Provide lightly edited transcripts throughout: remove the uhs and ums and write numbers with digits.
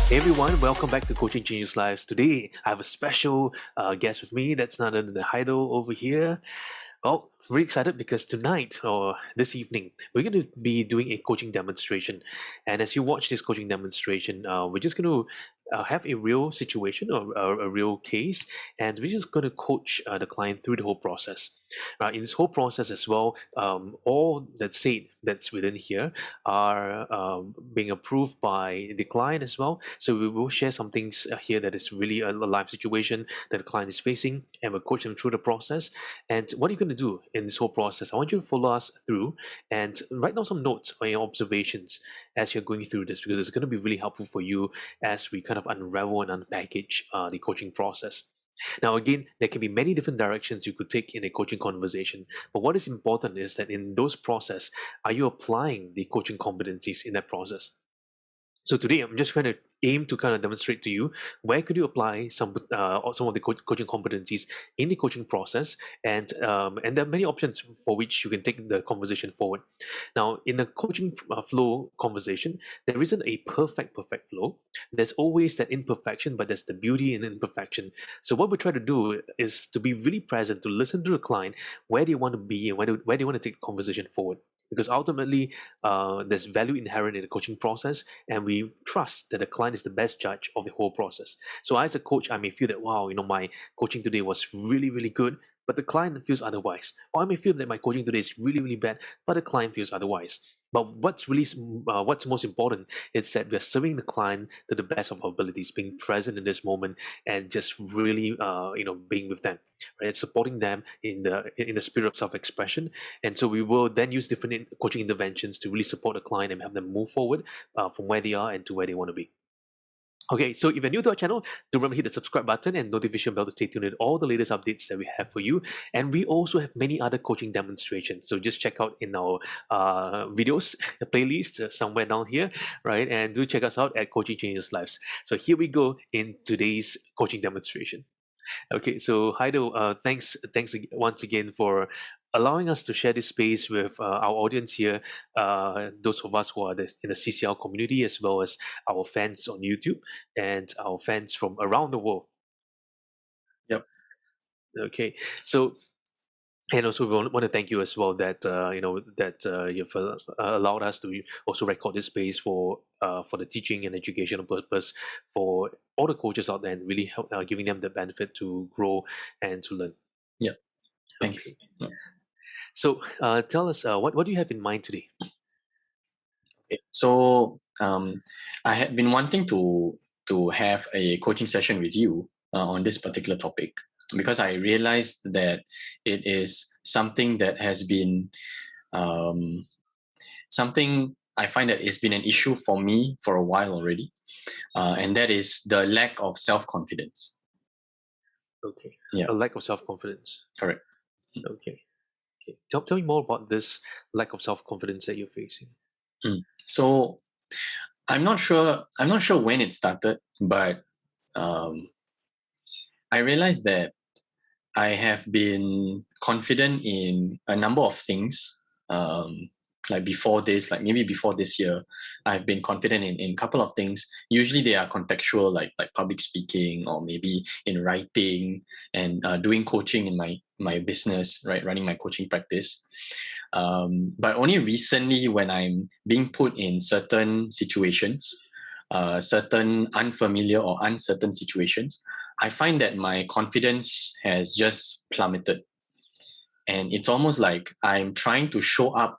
Hey everyone, welcome back to Coaching Changes Lives. Today, I have a special guest with me. That's none other than Heido over here. Well, very excited because tonight or this evening, we're going to be doing a coaching demonstration. And as you watch this coaching demonstration, we're just going to have a real situation or a real case, and we're just going to coach the client through the whole process. In this whole process as well, all that's said that's within here are being approved by the client as well. So we will share some things here that is really a live situation that the client is facing, and we'll coach them through the process. And what are you going to do in this whole process? I want you to follow us through and write down some notes or your observations as you're going through this, because it's going to be really helpful for you as we kind of unravel and unpackage the coaching process. Now, again, there can be many different directions you could take in a coaching conversation, but what is important is that in those process, are you applying the coaching competencies in that process? So today, I'm just trying to aim to kind of demonstrate to you where could you apply some of the coaching competencies in the coaching process, and there are many options for which you can take the conversation forward. Now, in the coaching flow conversation, there isn't a perfect flow. There's always that imperfection, but there's the beauty in imperfection. So what we try to do is to be really present, to listen to the client where they want to be and where they want to take the conversation forward. Because ultimately, there's value inherent in the coaching process, and we trust that the client is the best judge of the whole process. So as a coach, I may feel that, wow, my coaching today was really, really good, but the client feels otherwise. Or I may feel that my coaching today is really, really bad, but the client feels otherwise. But what's most important is that we're serving the client to the best of our abilities, being present in this moment, and just really, being with them, right, supporting them in the spirit of self-expression. And so we will then use different coaching interventions to really support the client and have them move forward from where they are and to where they want to be. Okay, so if you're new to our channel, do remember to hit the subscribe button and notification bell to stay tuned with all the latest updates that we have for you. And we also have many other coaching demonstrations. So just check out in our videos, the playlist somewhere down here, right? And do check us out at Coaching Changes Lives. So here we go in today's coaching demonstration. Okay, so Heido, thanks once again for allowing us to share this space with our audience here, those of us who are in the CCL community, as well as our fans on YouTube and our fans from around the world. Yep. Okay, so and also we want to thank you as well that you've allowed us to also record this space for the teaching and educational purpose for all the coaches out there, and really help giving them the benefit to grow and to learn. Yep. Okay. Thanks. Yeah. So tell us what do you have in mind today? Okay. So I had been wanting to have a coaching session with you on this particular topic, because I realized that it is something that has been something I find that it's been an issue for me for a while already, and that is the lack of self-confidence. Okay. Yeah. A lack of self-confidence. Correct. Okay. Okay. Tell me more about this lack of self-confidence that you're facing. So I'm not sure when it started, but I realized that I have been confident in a number of things. Like before this, like maybe before this year, I've been confident in a couple of things. Usually they are contextual, like public speaking, or maybe in writing, and doing coaching in my business, right, running my coaching practice. But only recently, when I'm being put in certain situations, certain unfamiliar or uncertain situations, I find that my confidence has just plummeted. And it's almost like I'm trying to show up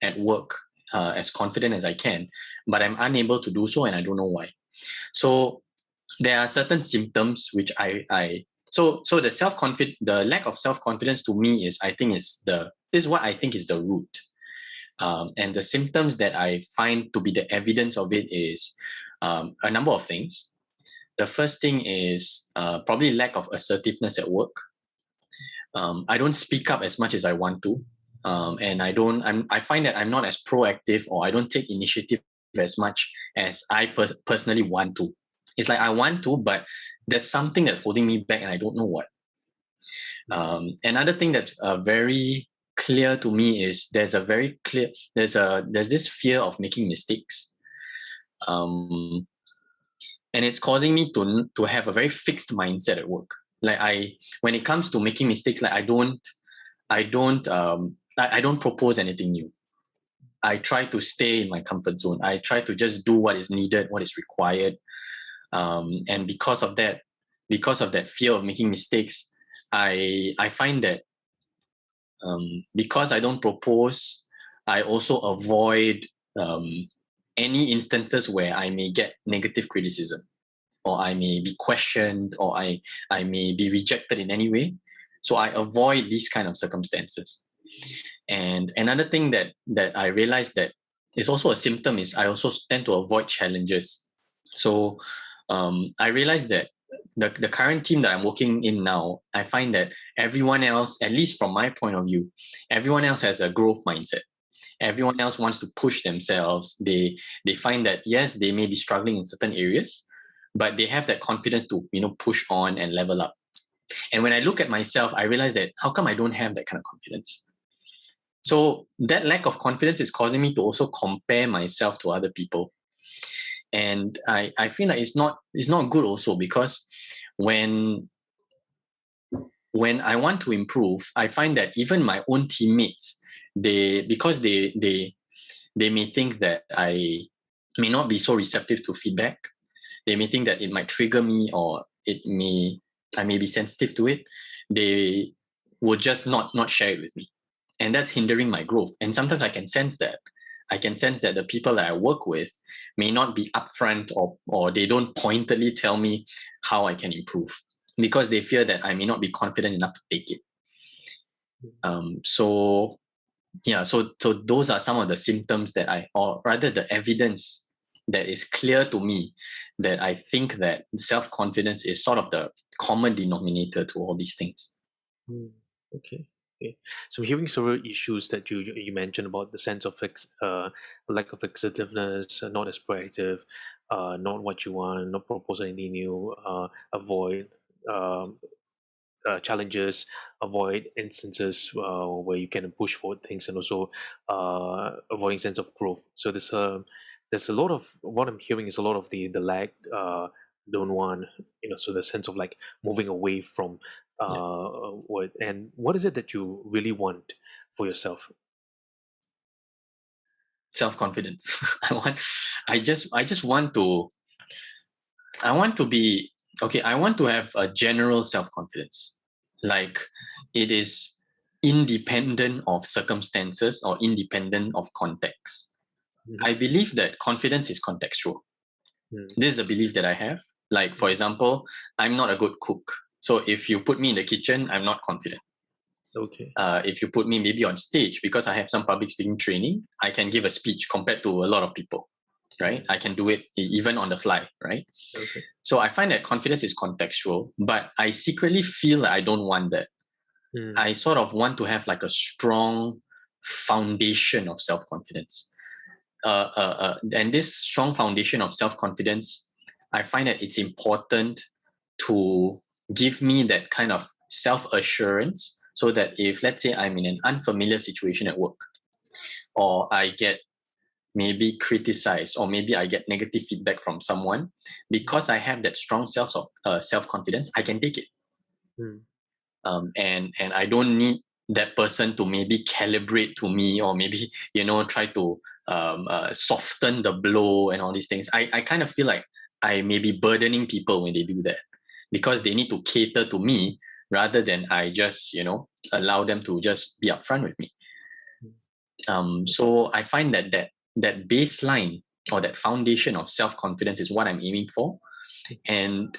at work as confident as I can, but I'm unable to do so, and I don't know why. So there are certain symptoms which so the lack of self-confidence to me is what I think is the root. And the symptoms that I find to be the evidence of it is a number of things. The first thing is probably lack of assertiveness at work. I don't speak up as much as I want to, and I find that I'm not as proactive, or I don't take initiative as much as I personally want to. It's like I want to, but there's something that's holding me back, and I don't know what. Another thing that's very clear to me is there's this fear of making mistakes. and it's causing me to have a very fixed mindset at work. Like when it comes to making mistakes, like I don't propose anything new. I try to stay in my comfort zone. I try to just do what is needed, what is required. And because of that fear of making mistakes, I find that because I don't propose, I also avoid any instances where I may get negative criticism, or I may be questioned, or I may be rejected in any way. So I avoid these kind of circumstances. And another thing that I realized that is also a symptom is I also tend to avoid challenges. So I realized that the current team that I'm working in now, I find that everyone else, at least from my point of view, everyone else has a growth mindset. Everyone else wants to push themselves. They find that yes, they may be struggling in certain areas, but they have that confidence to push on and level up. And when I look at myself, I realize that how come I don't have that kind of confidence? So that lack of confidence is causing me to also compare myself to other people. And I feel like it's not good also, because when I want to improve, I find that even my own teammates, because they may think that I may not be so receptive to feedback. They may think that it might trigger me, or I may be sensitive to it. They would just not share it with me. And that's hindering my growth. And sometimes I can sense that. The people that I work with may not be upfront, or they don't pointedly tell me how I can improve, because they fear that I may not be confident enough to take it. So those are some of the symptoms or rather the evidence that is clear to me, that I think that self-confidence is sort of the common denominator to all these things. Okay. So I'm hearing several issues that you mentioned about the sense of lack of assertiveness, not as proactive, not what you want, not propose anything new, avoid challenges, avoid instances where you can push forward things, and also avoiding sense of growth. So there's a lot of what I'm hearing is a lot of the lack, don't want, so the sense of like moving away from what is it that you really want for yourself? Self-confidence. I just want to be okay. I want to have a general self-confidence, like it is independent of circumstances or independent of context. I believe that confidence is contextual. This is a belief that I have. Like, for example, I'm not a good cook. So if you put me in the kitchen, I'm not confident. Okay. If you put me maybe on stage, because I have some public speaking training, I can give a speech compared to a lot of people, right? I can do it even on the fly, right? Okay. So I find that confidence is contextual, but I secretly feel that I don't want that. I sort of want to have like a strong foundation of self-confidence. And this strong foundation of self-confidence, I find that it's important to give me that kind of self-assurance, so that if, let's say, I'm in an unfamiliar situation at work, or I get maybe criticized, or maybe I get negative feedback from someone, because I have that strong self-confidence, I can take it. And I don't need that person to maybe calibrate to me, or maybe try to soften the blow and all these things. I kind of feel like I may be burdening people when they do that, because they need to cater to me rather than I just allow them to just be upfront with me. So I find that baseline, or that foundation of self-confidence, is what I'm aiming for. And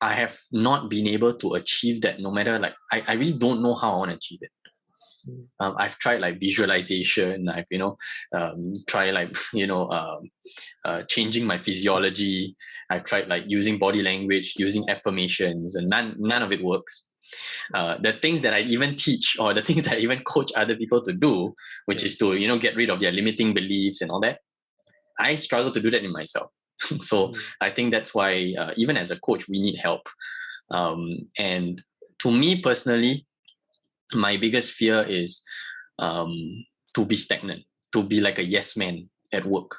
I have not been able to achieve that, no matter, like, I really don't know how I want to achieve it. I've tried like visualization. I've tried like changing my physiology. I've tried like using body language, using affirmations, and none of it works. The things that I even teach, or the things that I even coach other people to do, which is to get rid of their limiting beliefs and all that, I struggle to do that in myself. So I think that's why even as a coach, we need help. And to me personally, my biggest fear is to be stagnant, to be like a yes man at work.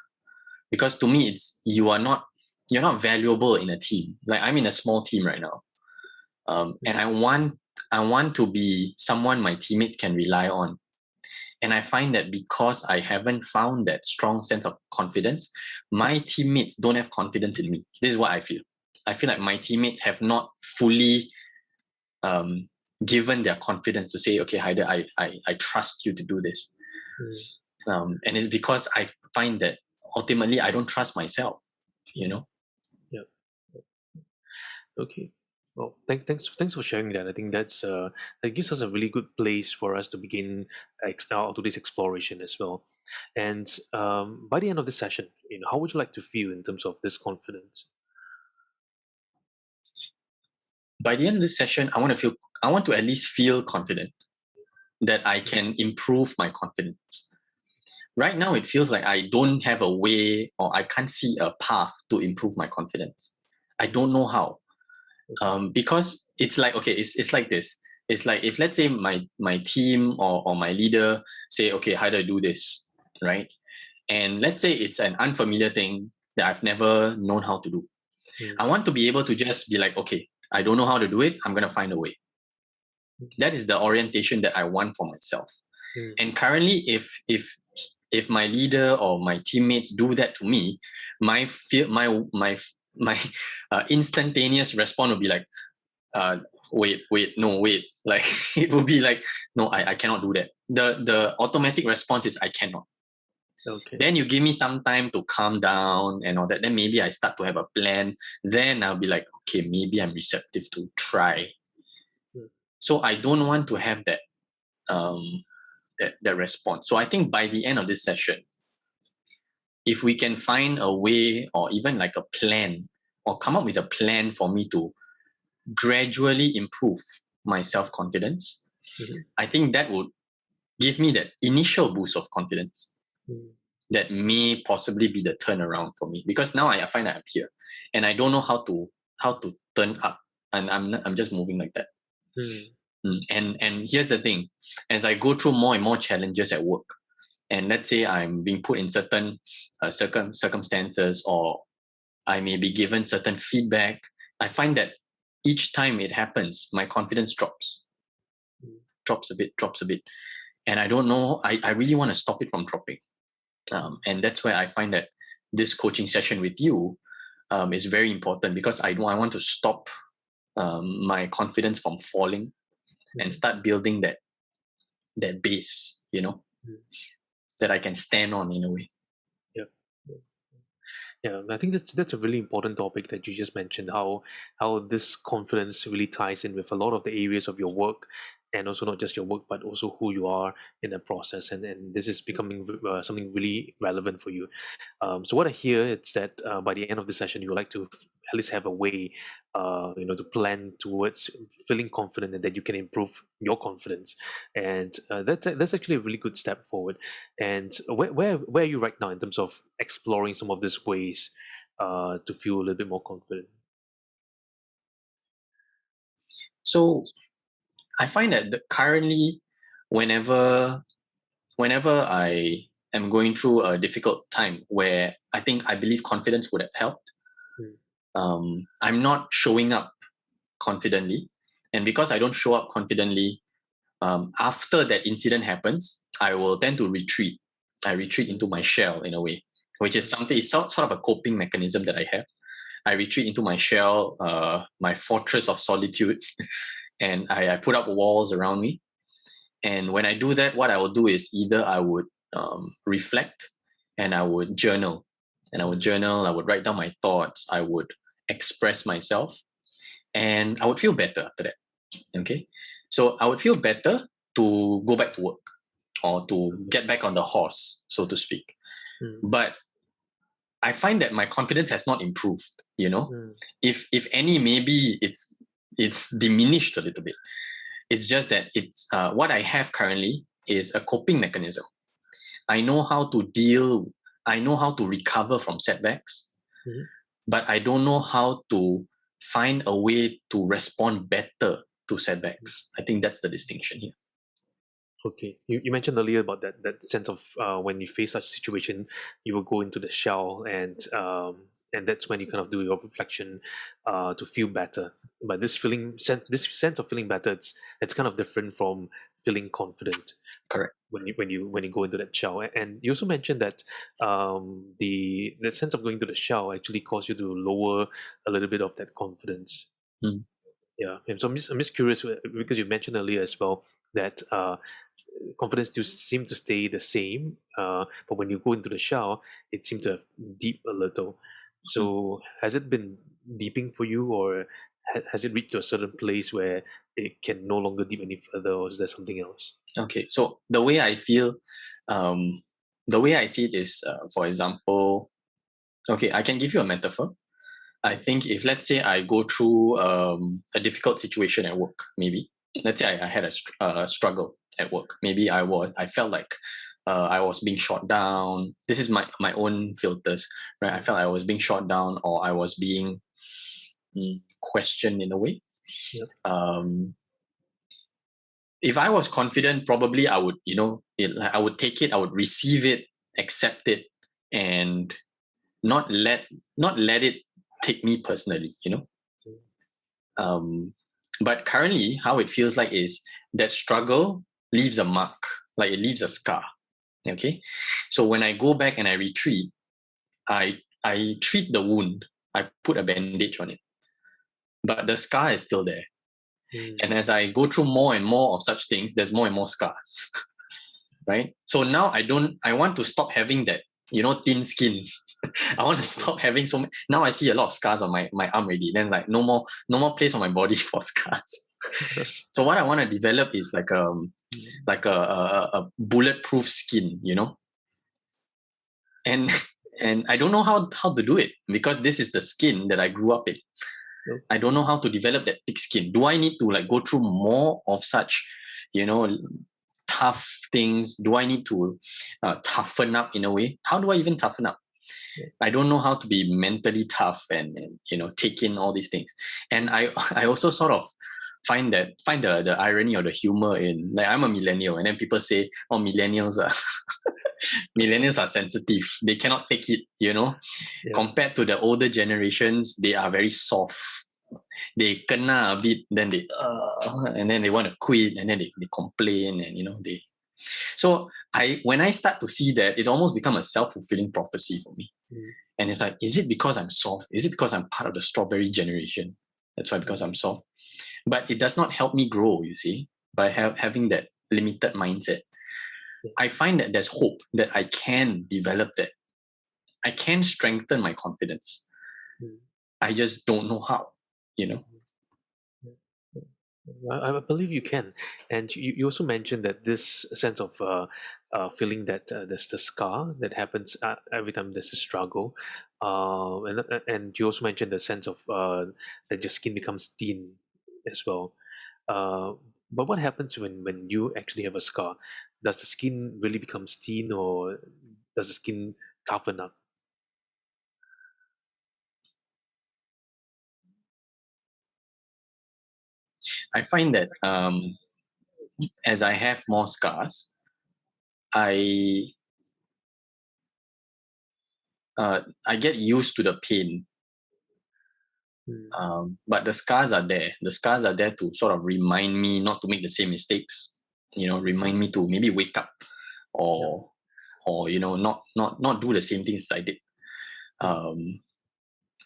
Because to me, you are not you're not valuable in a team. Like I'm in a small team right now, and I want to be someone my teammates can rely on. And I find that because I haven't found that strong sense of confidence, my teammates don't have confidence in me. This is what I feel. I feel like my teammates have not fully given their confidence to say, okay, Haider, I trust you to do this. And it's because I find that ultimately I don't trust myself, you know? Yeah. Okay. Well, thanks for sharing that. I think that gives us a really good place for us to begin today's exploration as well. And by the end of this session, how would you like to feel in terms of this confidence? By the end of this session, I want to at least feel confident that I can improve my confidence. Right now, it feels like I don't have a way or I can't see a path to improve my confidence. I don't know how. Because it's like, okay, it's like this. It's like if let's say my team or my leader say, okay, how do I do this? Right? And let's say it's an unfamiliar thing that I've never known how to do. I want to be able to just be like, okay, I don't know how to do it. I'm going to find a way. That is the orientation that I want for myself. And currently, if my leader or my teammates do that to me, my instantaneous response will be like, wait, no, wait. Like it will be like, no, I cannot do that. The automatic response is I cannot. Okay. Then you give me some time to calm down and all that. Then maybe I start to have a plan. Then I'll be like, okay, maybe I'm receptive to try. So I don't want to have that that response. So I think by the end of this session, if we can find a way or even like a plan or come up with a plan for me to gradually improve my self-confidence, I think that would give me that initial boost of confidence that may possibly be the turnaround for me. Because now I find that I'm here and I don't know how to turn up, and I'm just moving like that. And here's the thing, as I go through more and more challenges at work, and let's say I'm being put in certain circumstances, or I may be given certain feedback, I find that each time it happens, my confidence drops a bit. And I don't know, I really want to stop it from dropping. And that's where I find that this coaching session with you is very important, because I want to stop my confidence from falling and start building that base, that I can stand on in a way. Yeah, I think that's a really important topic that you just mentioned. How this confidence really ties in with a lot of the areas of your work, and also not just your work, but also who you are in the process. And this is becoming something really relevant for you. So what I hear is that by the end of the session, you would like to at least have a way, to plan towards feeling confident and that you can improve your confidence, and that's actually a really good step forward. And where are you right now in terms of exploring some of these ways to feel a little bit more confident? So I find that currently, whenever I am going through a difficult time where I believe confidence would have helped, I'm not showing up confidently. And because I don't show up confidently, after that incident happens, I will tend to retreat. I retreat into my shell in a way, which is something, it's sort of a coping mechanism that I have. I retreat into my shell, my fortress of solitude, and I put up walls around me. And when I do that, what I will do is either I would reflect, and I would journal. I would write down my thoughts, I would express myself, and I would feel better after that. Okay. So I would feel better to go back to work or to get back on the horse, so to speak. But I find that my confidence has not improved, If any, maybe it's diminished a little bit. It's just that it's what I have currently is a coping mechanism. I know how to recover from setbacks, but I don't know how to find a way to respond better to setbacks. I think that's the distinction here. Okay, you mentioned earlier about that sense of when you face such situation, you will go into the shell and and that's when you kind of do your reflection to feel better. But this sense of feeling better, it's kind of different from feeling confident Correct. when you go into that shower. And you also mentioned that the sense of going to the shower actually caused you to lower a little bit of that confidence. Mm. Yeah, and so I'm just curious because you mentioned earlier as well that confidence still seem to stay the same, but when you go into the shower, it seems to have deep a little. Mm. So has it been deeping for you, or has it reached to a certain place where it can no longer deep any further, or is there something else? Okay, so the way I feel, um, the way I see it is, for example, okay, I can give you a metaphor. I think if, let's say, I go through a difficult situation at work, maybe let's say I had a struggle at work. Maybe I felt like I was being shot down. This is my own filters, right? I felt I was being shot down, or I was being questioned in a way. Yeah. Um, if I was confident, probably I would, I would take it, I would receive it, accept it, and not let not let it take me personally. Um, but currently, how it feels like is that struggle leaves a mark, like it leaves a scar. Okay, so when I go back and I retreat, I treat the wound. I put a bandage on it, but the scar is still there. And Mm. as I go through more and more of such things, there's more and more scars. Right? So now I want to stop having that, thin skin. I want to stop having so many. Now I see a lot of scars on my arm already. Then like no more place on my body for scars. So what I want to develop is like a bulletproof skin. And and I don't know how to do it because this is the skin that I grew up in. No. I don't know how to develop that thick skin. Do I need to like go through more of such, you know, tough things? Do I need to toughen up in a way? How do I even toughen up? Yeah. I don't know how to be mentally tough and take in all these things. And I also sort of find the irony or the humor in, like, I'm a millennial, and then people say, oh, millennials are sensitive. They cannot take it. Yeah. Compared to the older generations, they are very soft. They kena a bit, then and then they want to quit, and then they complain, and they. So when I start to see that, it almost become a self-fulfilling prophecy for me. Mm. And it's like, is it because I'm soft? Is it because I'm part of the strawberry generation? That's why, because I'm soft. But it does not help me grow, you see, by having that limited mindset. Yeah. I find that there's hope that I can develop that. I can strengthen my confidence. Mm. I just don't know how. I believe you can, and you also mentioned that this sense of feeling that there's the scar that happens every time there's a struggle, and you also mentioned the sense of that your skin becomes thin as well. Uh, but what happens when you actually have a scar? Does the skin really become thin, or does the skin toughen up? I find that as I have more scars, I I get used to the pain. Mm. But the scars are there. The scars are there to sort of remind me not to make the same mistakes. Remind me to maybe wake up, Yeah. or not do the same things I did. Mm. Um,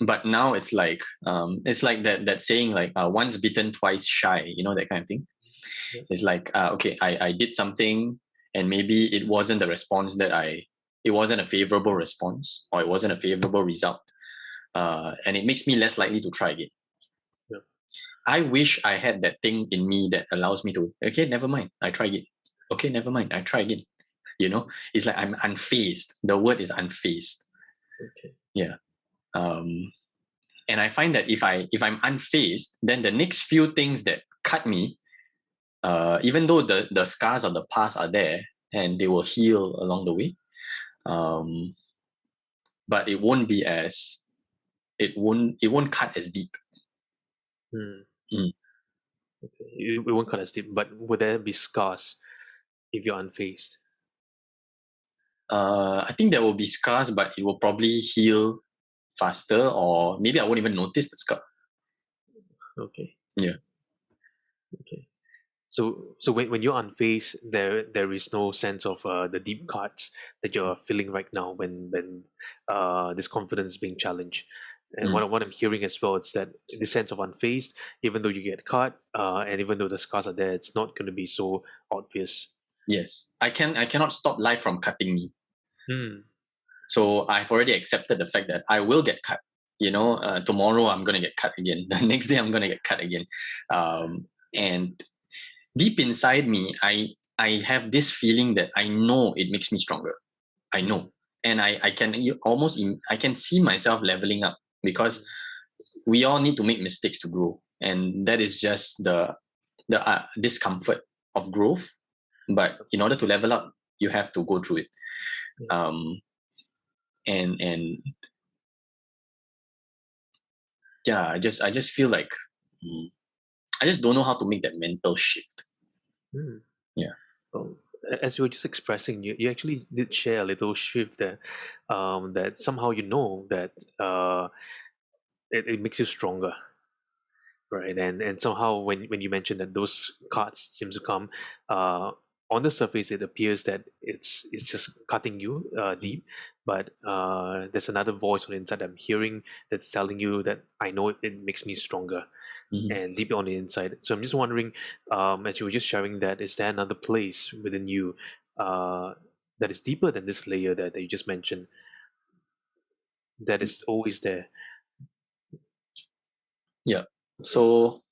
but now it's like that saying, like, once bitten, twice shy. That kind of thing. Yeah. It's like, okay, I did something, and maybe it wasn't the response it wasn't a favorable response, or it wasn't a favorable result, and it makes me less likely to try again. Yeah. I wish I had that thing in me that allows me to, okay, never mind, I try again. Okay, never mind, I try again. It's like I'm unfazed. The word is unfazed. Okay. Yeah. Um, and I find that if I'm unfazed, then the next few things that cut me, even though the scars of the past are there and they will heal along the way, um, but it won't cut as deep. Mm. Mm. Okay. It won't cut as deep, but would there be scars if you're unfazed? I think there will be scars, but it will probably heal faster, or maybe I won't even notice the scar. Okay. Yeah. Okay. So when you're unfazed, there is no sense of the deep cuts that you're feeling right now when this confidence is being challenged. And Mm. what I'm hearing as well is that the sense of unfazed, even though you get cut, and even though the scars are there, it's not going to be so obvious. Yes, I cannot stop life from cutting me. Hmm. So I've already accepted the fact that I will get cut. Tomorrow I'm gonna get cut again. The next day I'm gonna get cut again. And deep inside me, I have this feeling that I know it makes me stronger. I know, and I can I can see myself leveling up, because we all need to make mistakes to grow, and that is just the discomfort of growth. But in order to level up, you have to go through it. Um, and yeah, I just feel like I just don't know how to make that mental shift. Hmm. Yeah. Well, as you were just expressing, you actually did share a little shift there, that somehow you know that it makes you stronger, right? And somehow when you mentioned that those cards seems to come, uh, on the surface it appears that it's just cutting you deep, but there's another voice on the inside I'm hearing that's telling you that I know it makes me stronger Mhm. and deep on the inside. So I'm just wondering, as you were just sharing that, is there another place within you that is deeper than this layer that you just mentioned, that is always there? Yeah. So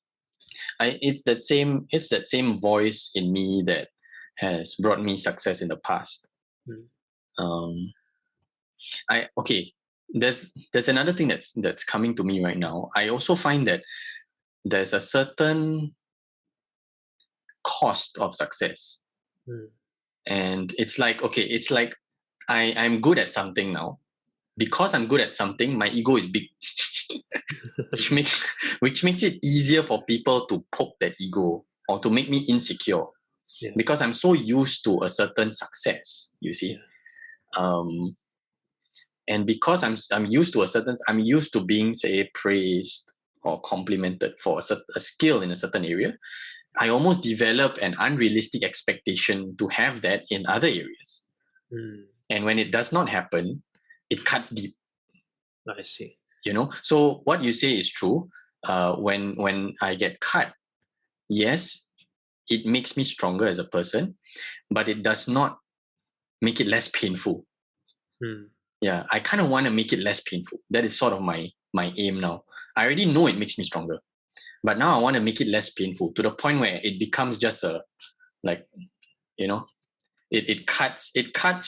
it's that same voice in me that has brought me success in the past. Mm. Um, I okay. There's another thing that's coming to me right now. I also find that there's a certain cost of success, Mm. and it's like I'm good at something now. Because I'm good at something, my ego is big, which makes which makes it easier for people to poke that ego or to make me insecure, Yeah, because I'm so used to a certain success. You see, yeah. um, and because I'm used to I'm used to being, say, praised or complimented for a skill in a certain area. I almost develop an unrealistic expectation to have that in other areas, Mm. and when it does not happen, it cuts deep. I see. So what you say is true. When I get cut, yes, it makes me stronger as a person, but it does not make it less painful. Mm. Yeah, I kind of want to make it less painful. That is sort of my aim now. I already know it makes me stronger, but now I want to make it less painful, to the point where it becomes just a, like, you know it cuts,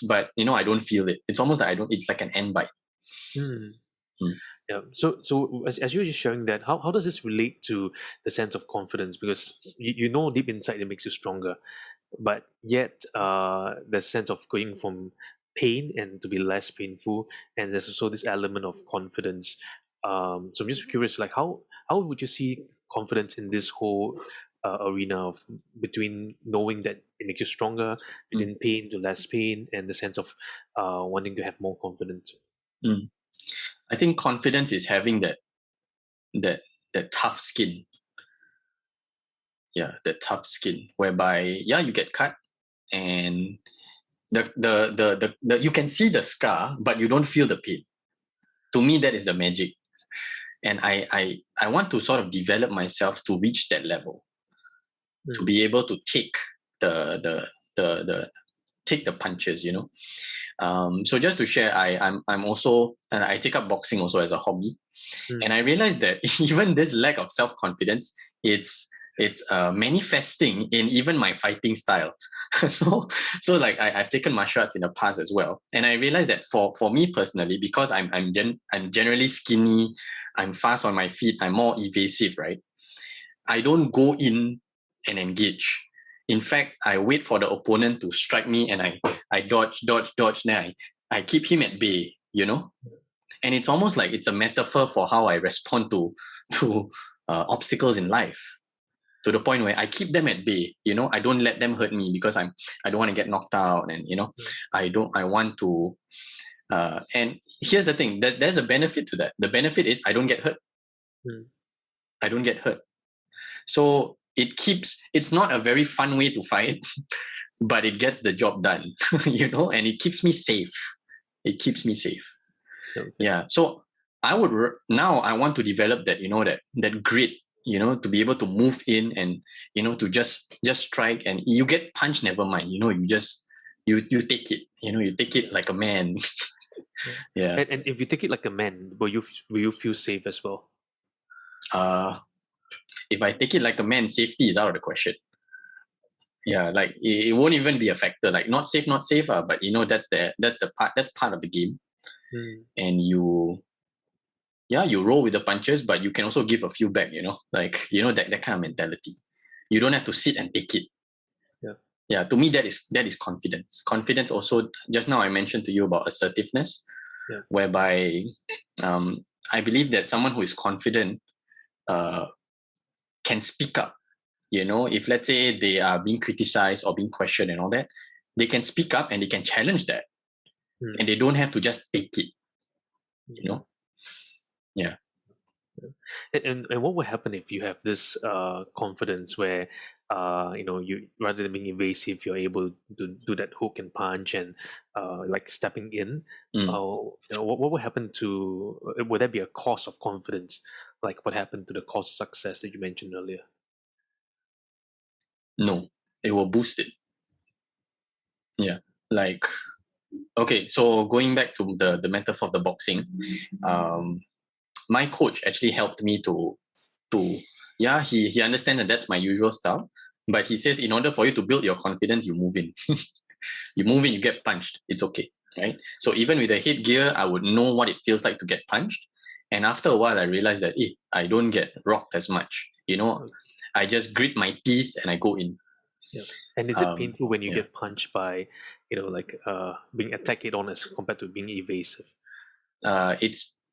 but I don't feel it. It's almost like I don't it's like an end bite. Mm. Mm. Yeah. So as you were just sharing that, how does this relate to the sense of confidence? Because you know deep inside it makes you stronger, but yet the sense of going from pain and to be less painful, and there's also this element of confidence. So I'm just curious, like how would you see confidence in this whole arena of between knowing that it makes you stronger, Mm. between pain to less pain, and the sense of wanting to have more confidence? Mm. I think confidence is having that that tough skin. Yeah, that tough skin, whereby, yeah, you get cut, and the you can see the scar, but you don't feel the pain. To me, that is the magic. And I want to sort of develop myself to reach that level, to Mm. be able to take the take the punches. So just to share, I'm also, and I take up boxing also as a hobby. And Mm. I realized that even this lack of self-confidence, it's manifesting in even my fighting style. so so like I've taken martial arts in the past as well, and I realized that for me personally, because I'm generally skinny, I'm fast on my feet, I'm more evasive, right? I don't go in and engage. In fact, I wait for the opponent to strike me, and I dodge, then I keep him at bay. And it's almost like it's a metaphor for how I respond to obstacles in life, to the point where I keep them at bay. I don't let them hurt me, because I don't want to get knocked out, and Mm. I want to And here's the thing, there's a benefit to that. The benefit is I don't get hurt. I don't get hurt. So it's not a very fun way to fight, but it gets the job done, and it keeps me safe. It keeps me safe. Okay. Yeah. So now I want to develop that, that grit, to be able to move in and, to just strike, and you get punched, never mind, you take it, you take it like a man. Yeah. And if you take it like a man, will you feel safe as well? If I take it like a man, safety is out of the question. Yeah, like it won't even be a factor. Like not safe, but that's part of the game. And you roll with the punches, but you can also give a few back. That kind of mentality. You don't have to sit and take it. Yeah. To me, that is confidence. Confidence also. Just now I mentioned to you about assertiveness, whereby I believe that someone who is confident can speak up. If let's say they are being criticized or being questioned and all that, they can speak up and they can challenge that, and they don't have to just take it. Yeah. And what will happen if you have this confidence where you, rather than being evasive, you're able to do that hook and punch and like stepping in? What will happen to? Would that be a cause of confidence, like what happened to the cause of success that you mentioned earlier? No, it will boost it. Yeah, like okay. So going back to the metaphor of the boxing, my coach actually helped me to he understands that that's my usual style, but he says in order for you to build your confidence, you move in. You move in, you get punched. It's okay, right? So even with the headgear, I would know what it feels like to get punched, and after a while, I realized that I don't get rocked as much. I just grit my teeth and I go in. Yeah. And is it painful when you get punched by, being attacked on as compared to being evasive?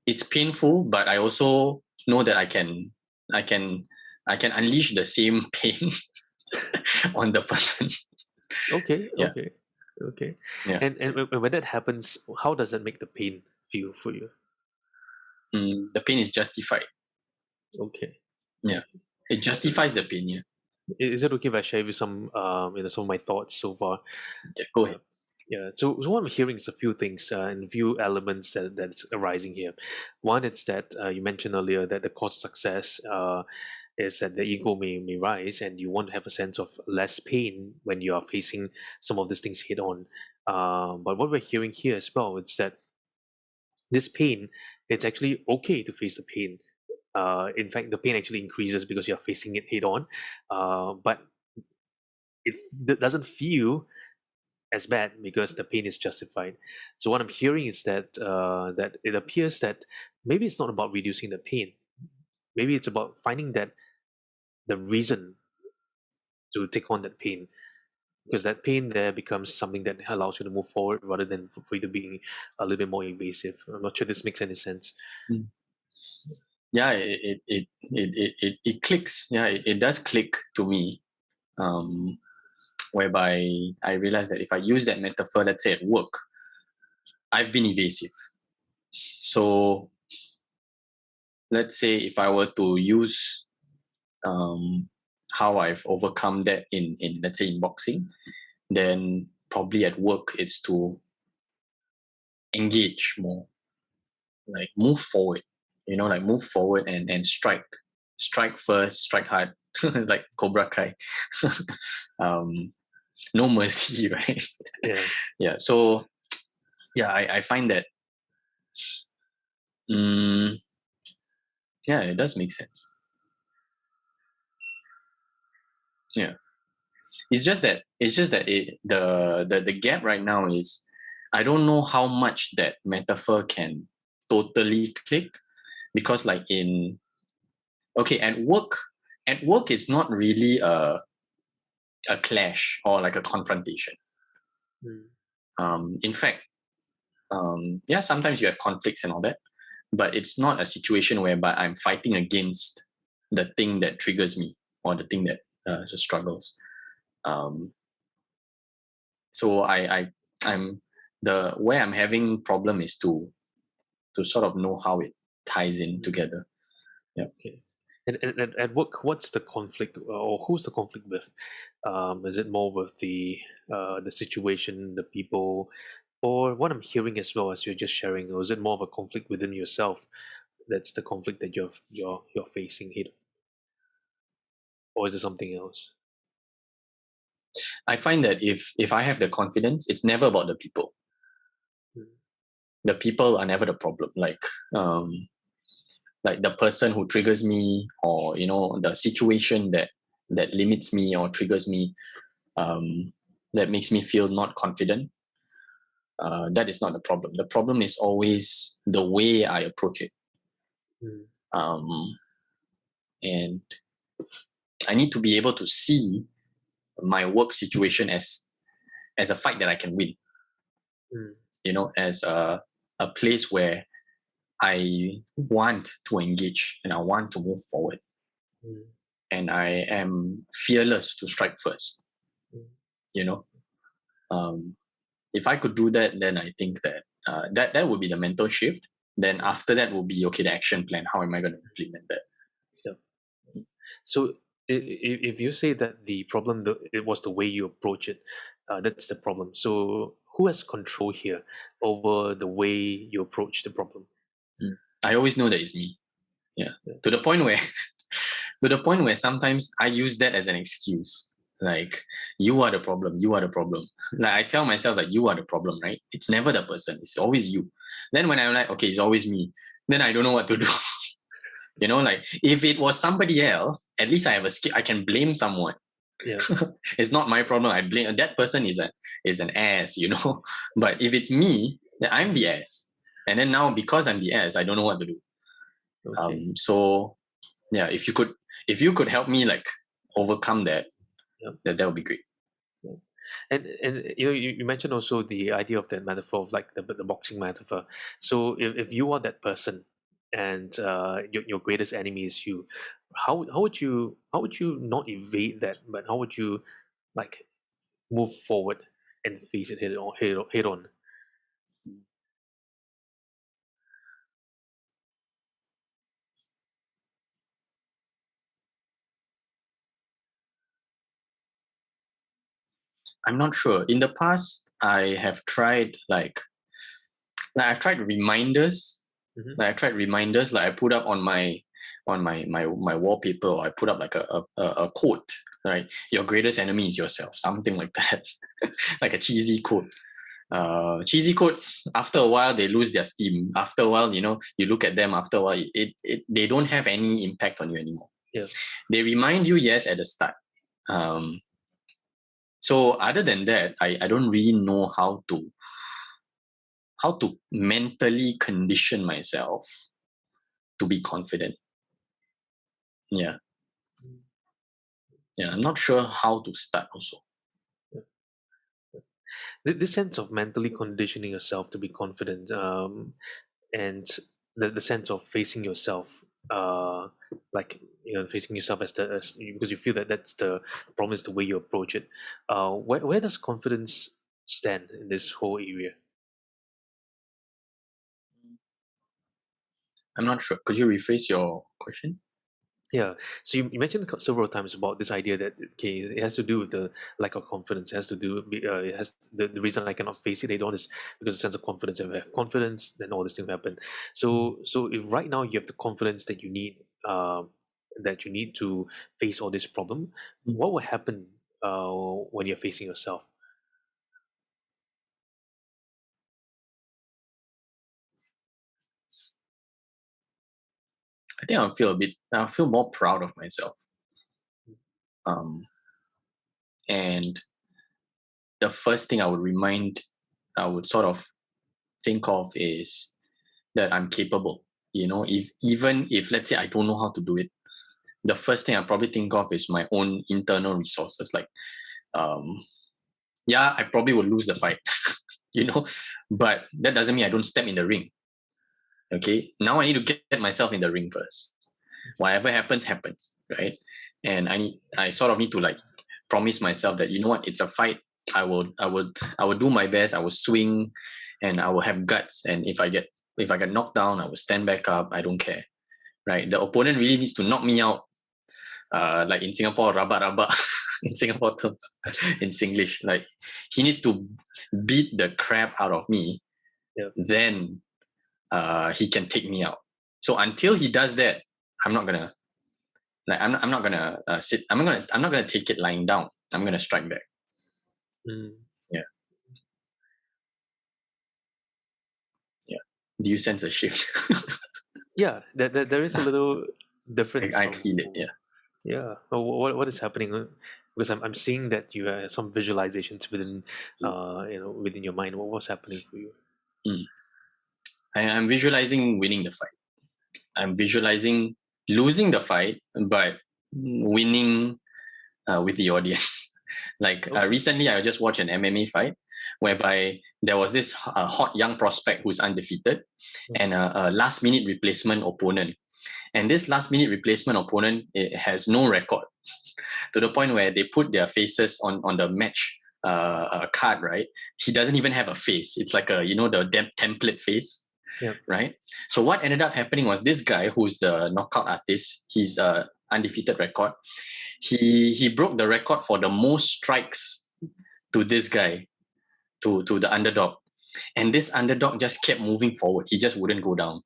It's painful, but I also know that I can unleash the same pain on the person. Okay. Yeah. Okay. Yeah. And when that happens, how does that make the pain feel for you? The pain is justified. Okay. Yeah. It justifies the pain. Yeah. Is it okay if I share with you some some of my thoughts so far? Yeah, go ahead. Yeah. So what I'm hearing is a few things and a few elements that's arising here. One, it's that you mentioned earlier that the cause of success is that the ego may rise, and you want to have a sense of less pain when you are facing some of these things head on. But what we're hearing here as well is that this pain, it's actually okay to face the pain. In fact, the pain actually increases because you're facing it head on. But it doesn't feel as bad because the pain is justified. So what I'm hearing is that that it appears that maybe it's not about reducing the pain. Maybe it's about finding that the reason to take on that pain, because that pain there becomes something that allows you to move forward rather than for you to be a little bit more invasive. I'm not sure this makes any sense. Yeah, it clicks. Yeah, it does click to me. Whereby I realize that if I use that metaphor, let's say at work, I've been evasive. So let's say if I were to use how I've overcome that in let's say in boxing, then probably at work it's to engage more, like move forward, like move forward and strike first, strike hard, like Cobra Kai. No mercy, right? Yeah. So yeah, I find that yeah, it does make sense. Yeah. It's just that the gap right now is I don't know how much that metaphor can totally click, because like at work it's not really a clash or like a confrontation. In fact, yeah, sometimes you have conflicts and all that, but it's not a situation whereby I'm fighting against the thing that triggers me or the thing that just struggles. So I'm where I'm having problem is to sort of know how it ties in together. Yeah. Okay. And at work, what's the conflict, or who's the conflict with? Is it more with the situation, the people, or what I'm hearing as well as you're just sharing, or is it more of a conflict within yourself? That's the conflict that you're facing here, or is it something else? I find that if I have the confidence, it's never about the people. Mm, The people are never the problem. Like the person who triggers me, or the situation that limits me or triggers me, um, that makes me feel not confident. That is not the problem. The problem is always the way I approach it. mm, Um, and I need to be able to see my work situation as a fight that I can win. mm, As a place where I want to engage and I want to move forward, mm, and I am fearless to strike first. mm. You know, um, if I could do that, then I think that that would be the mental shift. Then after that will be okay, the action plan. How am I going to implement that? Yeah. So if you say that the problem, it was the way you approach it, that's the problem. So who has control here over the way you approach the problem? I always know that it's me. Yeah. Yeah. To the point where sometimes I use that as an excuse. Like, you are the problem. You are the problem. Like, I tell myself that you are the problem, right? It's never the person. It's always you. Then when I'm like, okay, it's always me, then I don't know what to do. Like, if it was somebody else, at least I have a skill. I can blame someone. Yeah. It's not my problem. I blame that person is an ass, But if it's me, then I'm the ass. And then now, because I'm the ass, I don't know what to do. Okay. So yeah, if you could help me like overcome that, Yeah. that would be great. Yeah. And you mentioned also the idea of that metaphor of like the boxing metaphor. So if you are that person and your greatest enemy is you, how would you not evade that, but how would you like move forward and face it head on? I'm not sure. In the past, I have tried I've tried reminders. Mm-hmm. Like I put up on my wallpaper, or I put up like a quote, right? Your greatest enemy is yourself, something like that. Like a cheesy quote. Cheesy quotes, after a while they lose their steam. After a while, you look at them, after a while they don't have any impact on you anymore. Yeah. They remind you, yes, at the start. So other than that, I don't really know how to mentally condition myself to be confident. Yeah. Yeah, I'm not sure how to start also. This sense of mentally conditioning yourself to be confident, and the sense of facing yourself, like facing yourself because you feel that that's the problem is the way you approach it. Where does confidence stand in this whole area? I'm not sure. Could you rephrase your question? Yeah. So you mentioned several times about this idea that okay, it has to do with the lack of confidence. It has to do. It has the reason I cannot face it head on is because of the sense of confidence. If I have confidence, then all this thing will happen. So if right now you have the confidence that you need to face all this problem, what will happen when you're facing yourself? I think I'll feel more proud of myself. Um, and the first thing I would sort of think of is that I'm capable. If let's say I don't know how to do it, the first thing I probably think of is my own internal resources. Like, yeah, I probably will lose the fight, but that doesn't mean I don't step in the ring. Okay, now I need to get myself in the ring first. Whatever happens, happens, right? And I sort of need to like promise myself that, you know what, it's a fight. I would do my best. I would swing, and I will have guts. And if I get knocked down, I will stand back up. I don't care. Right? The opponent really needs to knock me out. Like in Singapore, rabak in Singapore terms, in Singlish, like he needs to beat the crap out of me. Yeah. Then he can take me out. So until he does that, I'm not gonna sit. I'm not gonna take it lying down. I'm gonna strike back. Yeah. Do you sense a shift? Yeah, there is a little difference. I feel it. Yeah. Yeah. What is happening? Because I'm seeing that you have some visualizations within within your mind. What's happening for you? I'm visualizing winning the fight. I'm visualizing losing the fight, but winning with the audience. Like recently, I just watched an MMA fight whereby there was this hot young prospect who's undefeated and a last minute replacement opponent. And this last minute replacement opponent, it has no record to the point where they put their faces on the match card, right? He doesn't even have a face. It's like the template face. Yeah. Right. So what ended up happening was this guy who's the knockout artist, he's undefeated record. He broke the record for the most strikes to this guy, to the underdog. And this underdog just kept moving forward. He just wouldn't go down.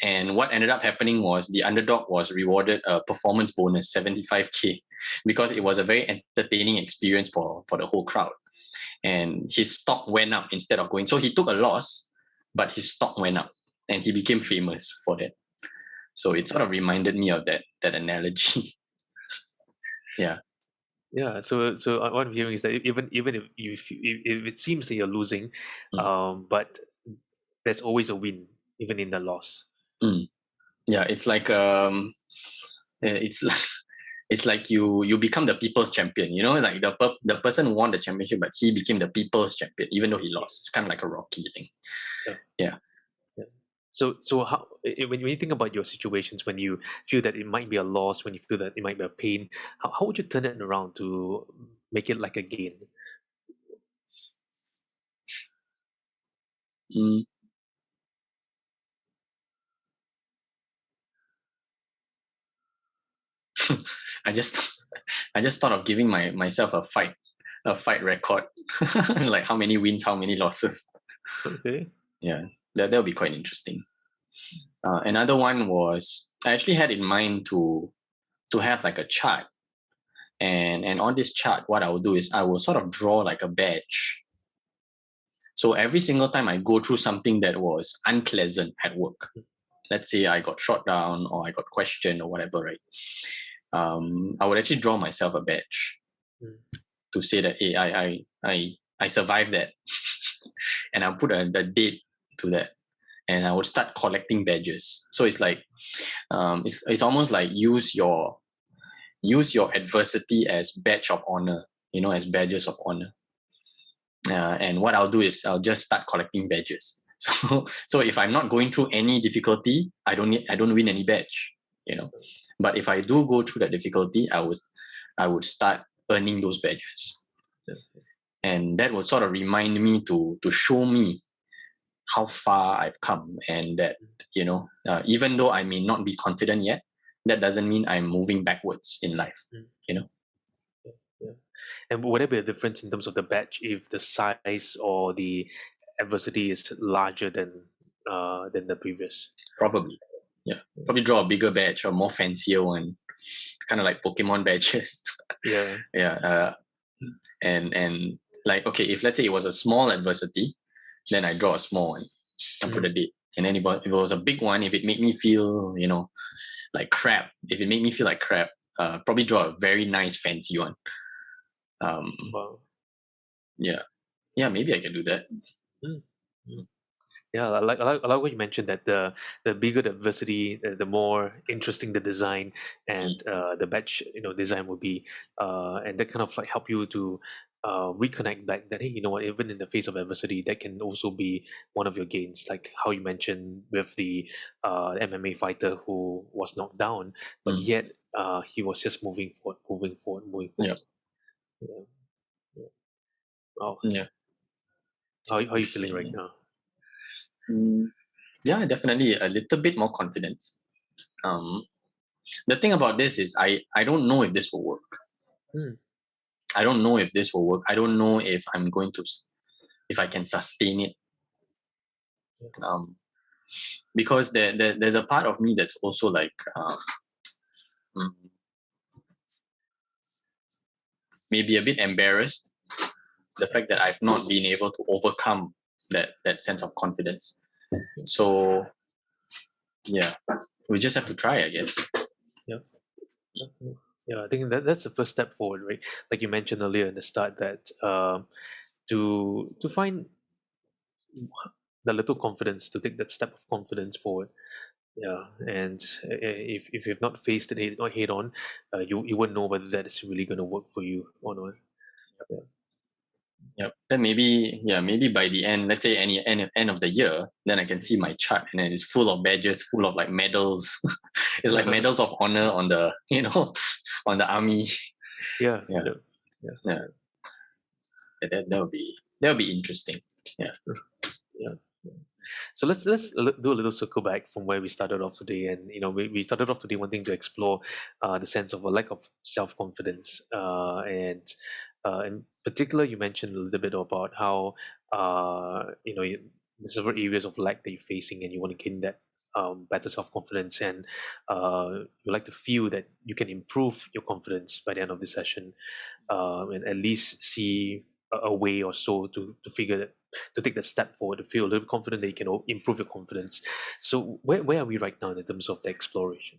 And what ended up happening was the underdog was rewarded a performance bonus, 75K, because it was a very entertaining experience for the whole crowd. And his stock went up instead of going. So he took a loss, but his stock went up and he became famous for that. So it sort of reminded me of that analogy. Yeah. Yeah. So what I'm hearing is that even if it seems that you're losing, but there's always a win, even in the loss. Yeah, it's like it's like you become the people's champion. Like the person who won the championship, but he became the people's champion, even though he lost. It's kind of like a Rocky thing. Yeah. So how when you think about your situations, when you feel that it might be a loss, when you feel that it might be a pain, how would you turn it around to make it like a gain? I just thought of giving myself a fight record, like how many wins, how many losses. Okay. Yeah, that'll be quite interesting. Another one was I actually had in mind to have like a chart, and on this chart, what I will do is I will sort of draw like a badge. So every single time I go through something that was unpleasant at work, let's say I got shot down or I got questioned or whatever, right? I would actually draw myself a badge to say that, hey, I survived that, and I'll put the date to that, and I would start collecting badges. So it's like it's almost like use your adversity as badge of honor, as badges of honor. And what I'll do is I'll just start collecting badges. So if I'm not going through any difficulty, I don't win any badge, But if I do go through that difficulty, I would start earning those badges. And that would sort of remind me to show me how far I've come, and that even though I may not be confident yet, that doesn't mean I'm moving backwards in life. Yeah. And would there be a difference in terms of the badge if the size or the adversity is larger than the previous? Probably, yeah. Probably draw a bigger badge or more fancier one, kind of like Pokemon badges. Yeah. Yeah. And like, okay, if let's say it was a small adversity, then I draw a small one and put a date. And then if it was a big one, if it made me feel, like crap, probably draw a very nice fancy one. Wow. Yeah, maybe I can do that. Yeah, I like what you mentioned, that the bigger the adversity, the more interesting the design, and the badge design will be, and that kind of like help you to reconnect back that, hey, you know what, even in the face of adversity, that can also be one of your gains, like how you mentioned with the MMA fighter who was knocked down, but yet he was just moving forward. Yeah. Wow. Yeah. How are you feeling right now? Yeah, definitely a little bit more confidence. The thing about this is I don't know if this will work. Hmm. I don't know if this will work. I don't know if I'm going to, if I can sustain it. Because there's a part of me that's also like, maybe a bit embarrassed. The fact that I've not been able to overcome that sense of confidence. So yeah, we just have to try, I guess. Yeah. Yeah, I think that's the first step forward, right? Like you mentioned earlier in the start that to find the little confidence, to take that step of confidence forward. Yeah, and if you've not faced it head on, you wouldn't know whether that is really going to work for you or not. Yeah. Yep. Then maybe by the end, let's say end of the year, then I can see my chart and then it's full of badges, full of like medals. It's like medals of honor on the on the army. Yeah, Yeah. yeah, Yeah. That would be interesting. Yeah. yeah. So let's do a little circle back from where we started off today, and we started off today wanting to explore the sense of a lack of self confidence, and in particular, you mentioned a little bit about how there's several areas of lack that you're facing, and you want to gain that better self confidence, and you like to feel that you can improve your confidence by the end of the session, and at least see a way or so to figure that, to take that step forward, to feel a little confident that you can improve your confidence. So where are we right now in terms of the exploration?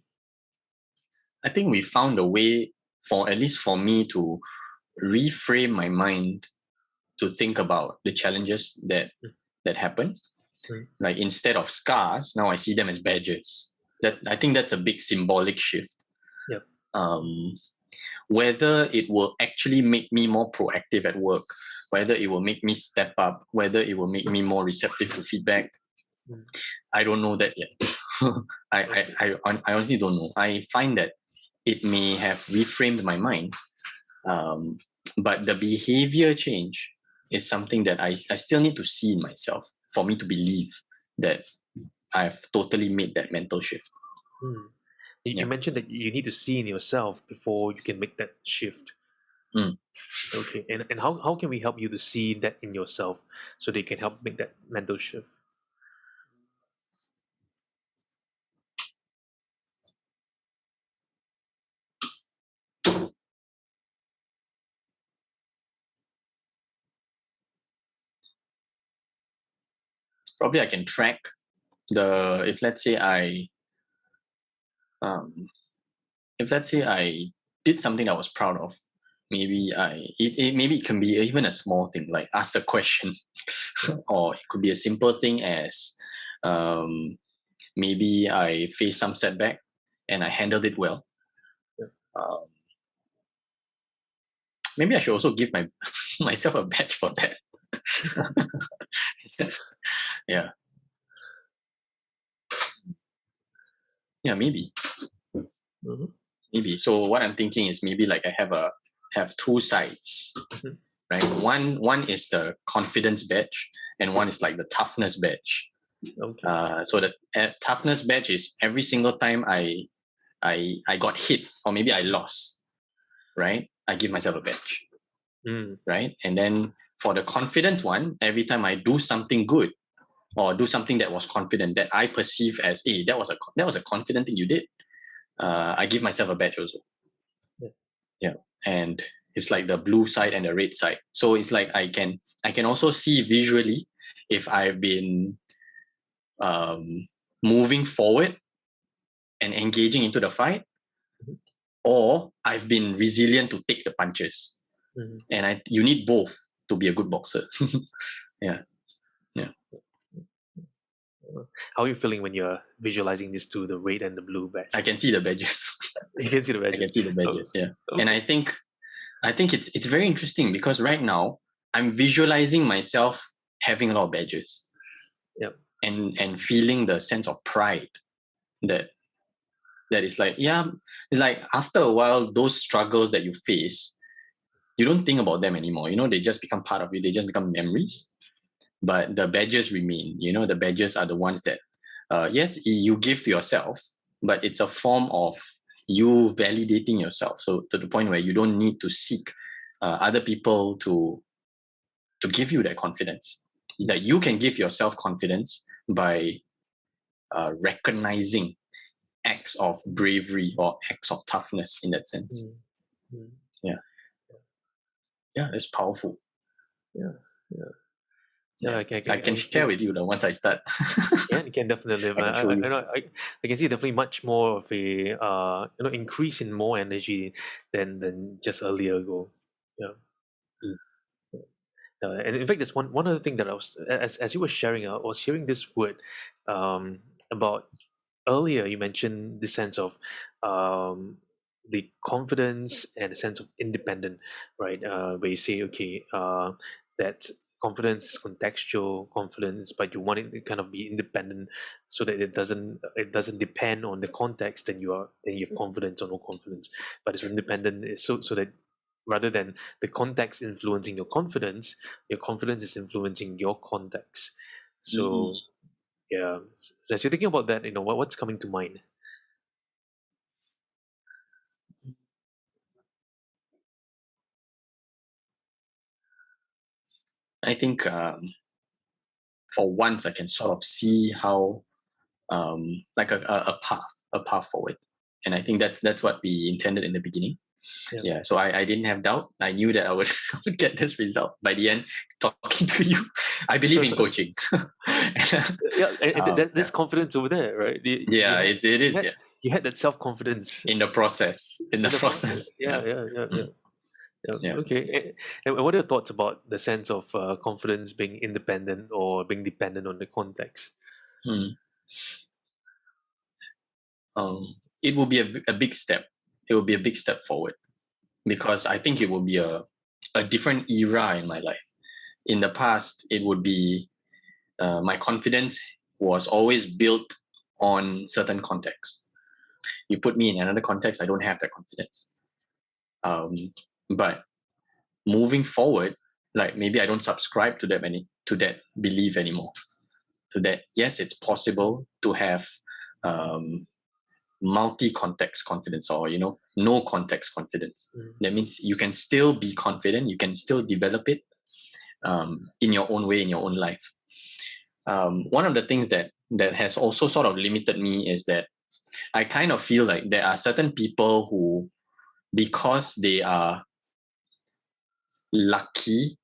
I think we found a way, for at least for me, to reframe my mind to think about the challenges that happen. Mm. Like instead of scars, now I see them as badges. That I think that's a big symbolic shift. Yep. Whether it will actually make me more proactive at work, whether it will make me step up, whether it will make me more receptive to feedback, Mm. I don't know that yet. I honestly don't know. I find that it may have reframed my mind, but the behavior change is something that I still need to see in myself for me to believe that I've totally made that mental shift. Mm. You Yeah. mentioned that you need to see in yourself before you can make that shift. Mm. Okay, and how can we help you to see that in yourself so they can help make that mental shift? Probably I can track if let's say um, I did something I was proud of. Maybe maybe it can be even a small thing like ask a question, or it could be a simple thing as maybe I faced some setback and I handled it well. Um, maybe I should also give myself a badge for that. Yes. Yeah. Yeah, maybe. Mm-hmm. Maybe. So what I'm thinking is maybe like I have two sides, Mm-hmm. right? One is the confidence badge, and one is like the toughness badge. Okay. So the toughness badge is every single time I got hit or maybe I lost, right? I give myself a badge, Mm. right? And then for the confidence one, every time I do something good or do something that was confident that I perceive as, hey, that was a confident thing you did. I give myself a badge also. Yeah. Yeah, and it's like the blue side and the red side. So it's like I can also see visually if I've been moving forward and engaging into the fight, Mhm. or I've been resilient to take the punches. Mhm. And you need both to be a good boxer. Yeah. Yeah. How are you feeling when you're visualizing these two, the red and the blue badge? I can see the badges. You can see the I badges. can see the Oh, badges. Yeah. And okay. I think it's very interesting because right now I'm visualizing myself having a lot of badges Yep. and feeling the sense of pride that is like, yeah, it's like after a while those struggles that you face, you don't think about them anymore. They just become part of you. They just become memories. But the badges remain. The badges are the ones that, yes, you give to yourself, but it's a form of you validating yourself. So to the point where you don't need to seek other people to give you that confidence. That you can give yourself confidence by recognizing acts of bravery or acts of toughness in that sense. Yeah. Yeah, it's powerful. Yeah, I can share with you once I start. Yeah, you can definitely. I can see definitely much more of a increase in more energy than just earlier ago. Yeah. And in fact, there's one other thing that I was as you were sharing, I was hearing this word about earlier. You mentioned the sense of the confidence and the sense of independent, right? Where you say, okay, that confidence is contextual confidence, but you want it to kind of be independent, so that it doesn't depend on the context. Then you have confidence or no confidence, but it's independent, so that rather than the context influencing your confidence is influencing your context. So yeah, so as you're thinking about that, what's coming to mind? I think for once I can sort of see how like a path forward, and I think that's what we intended in the beginning. Yeah, so I didn't have doubt. I knew that I would, I would get this result by the end. Talking to you, I believe in coaching. There's confidence over there, right? It is. You had that self-confidence in the process. In the process. Yeah. Okay. And what are your thoughts about the sense of confidence being independent or being dependent on the context? It will be a big step. It will be a big step forward, because I think it will be a different era in my life. In the past, it would be my confidence was always built on certain contexts. You put me in another context, I don't have that confidence. But moving forward, like maybe I don't subscribe to that belief anymore. So that yes, it's possible to have multi-context confidence, or no context confidence. That means you can still be confident, you can still develop it in your own way, in your own life. One of the things that has also sort of limited me is that I kind of feel like there are certain people who, because they are lucky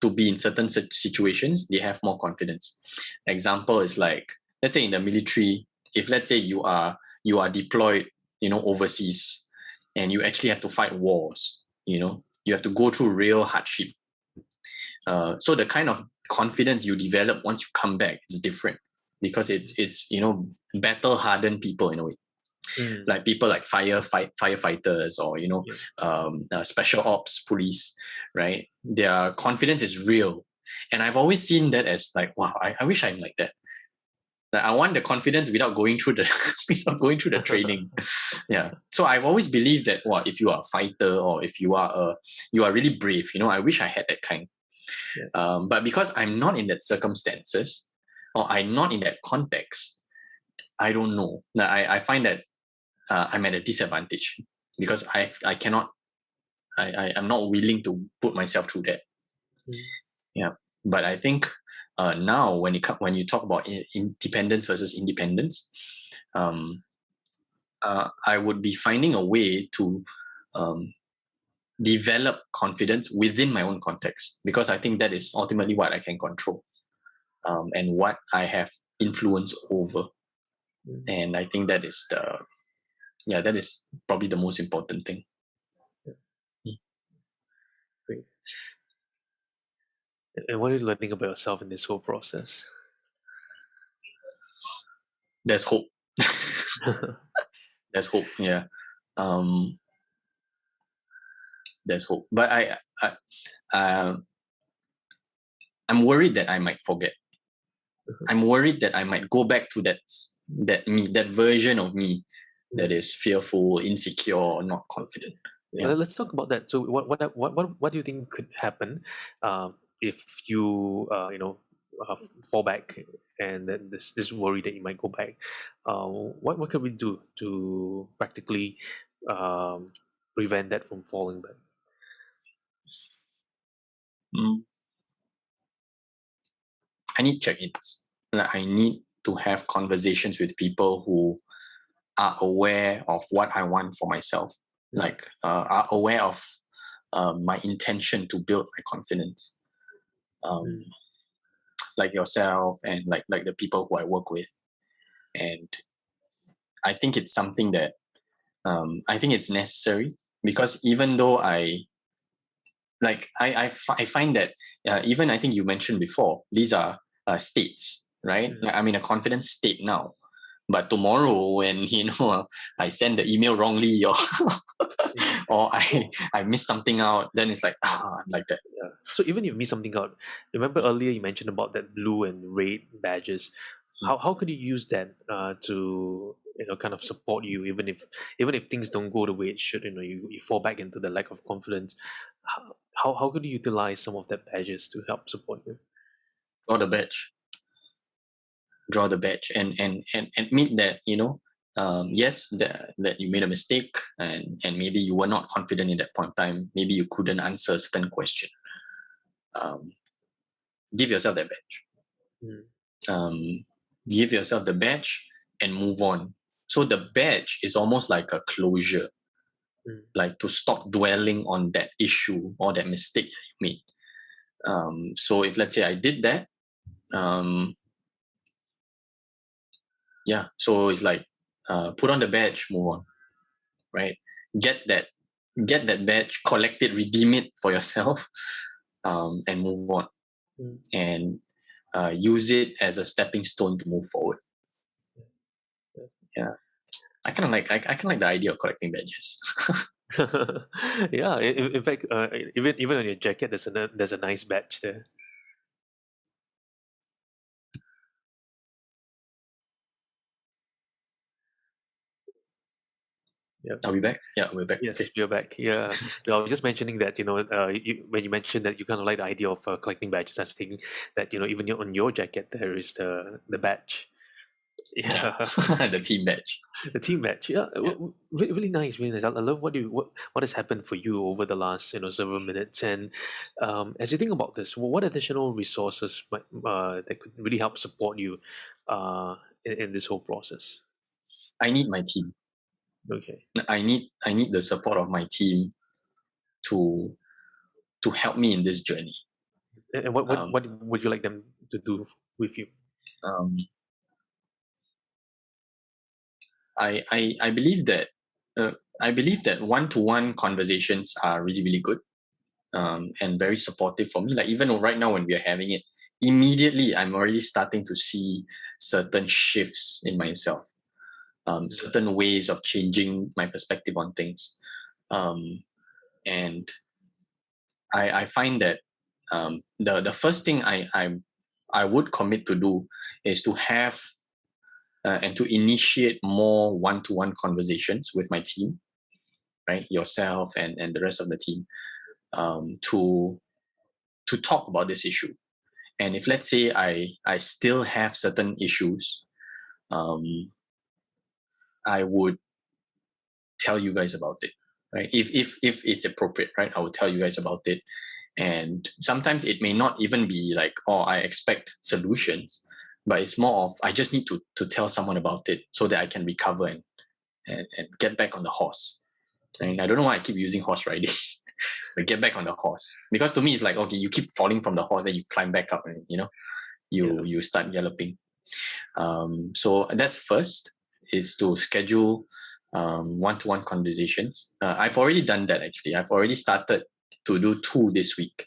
to be in certain situations, they have more confidence. Example is like, let's say in the military, if let's say you are deployed, overseas, and you actually have to fight wars, you have to go through real hardship. So the kind of confidence you develop once you come back is different, because it's battle hardened people in a way. Like people like firefighters, or special ops police, right? Their confidence is real, and I've always seen that as like, wow, I wish I'm like that. Like, I want the confidence without going through the training. Yeah. So I've always believed that, well, if you are a fighter, or if you are really brave, I wish I had that kind. But because I'm not in that circumstances, or I'm not in that context, I don't know. I find that I'm at a disadvantage, because I cannot, I'm not willing to put myself through that. Yeah. But I think now when you talk about independence versus independence, I would be finding a way to develop confidence within my own context, because I think that is ultimately what I can control, and what I have influence over. And I think that is that is probably the most important thing. Great. And what are you learning about yourself in this whole process? There's hope. There's hope. Yeah. There's hope. But I'm worried that I might forget. I'm worried that I might go back to that version of me that is fearful, insecure, not confident. Yeah. Let's talk about that. So, what do you think could happen if you fall back, and then this worry that you might go back? What can we do to practically prevent that from falling back? Mm, I need check-ins. Like, I need to have conversations with people who are aware of what I want for myself, like are aware of my intention to build my confidence, um, Mm, like yourself and like the people who I work with. And I think it's something that I think it's necessary, because even though I find that even I think you mentioned before, these are states, right? mm, Like, I'm in a confident state now, but tomorrow when I send the email wrongly, or mm. or I miss something out, then it's like like that. Yeah. So even if you miss something out, remember earlier you mentioned about that blue and red badges. Mm. How could you use that to kind of support you, even if things don't go the way it should, you fall back into the lack of confidence. How could you utilize some of that badges to help support you? Draw the badge, draw the badge, and admit that yes, that you made a mistake, and maybe you were not confident in that point in time. Maybe you couldn't answer a certain question. Um, give yourself that badge. Mm, um, give yourself the badge and move on. So the badge is almost like a closure, mm, like to stop dwelling on that issue or that mistake that you made. So if, let's say, I did that, um, yeah, so it's like put on the badge, move on, right? Get that, get that badge, collect it, redeem it for yourself, and move on, mm. and use it as a stepping stone to move forward. Yeah, I kind of like I kind of like the idea of collecting badges. Yeah. In fact, even on your jacket, there's a nice badge there. Yeah. Are we back? Yeah, we're back. Yes, Okay. you're back. Yeah, no, I was just mentioning that when you mentioned that you kind of like the idea of collecting badges, I was thinking that even on your jacket there is the badge. Yeah, Yeah, the team badge. the team badge. Yeah, Yeah. really nice, really nice. I love what has happened for you over the last several minutes. And as you think about this, what additional resources that could really help support you in this whole process? I need my team. Okay, I need the support of my team to help me in this journey. and what Um, what would you like them to do with you? um, I believe that uh, one-to-one conversations are really really good, and very supportive for me. Like, even right now when we are having it, immediately I'm already starting to see certain shifts in myself, certain ways of changing my perspective on things. Um, and I find that the first thing I would commit to do is to have and to initiate more one-to-one conversations with my team, right? Yourself and the rest of the team, to talk about this issue. And if, let's say, I still have certain issues, um, I would tell you guys about it, right? If it's appropriate, right? I will tell you guys about it. And sometimes it may not even be like, oh, I expect solutions, but it's more of, I just need to tell someone about it so that I can recover and get back on the horse. And I don't know why I keep using horse riding, but get back on the horse. Because to me, it's like, okay, you keep falling from the horse, then you climb back up, and Yeah. you start galloping. So that's first, is to schedule one-to-one conversations. I've already done that, actually. I've already started to do 2 this week.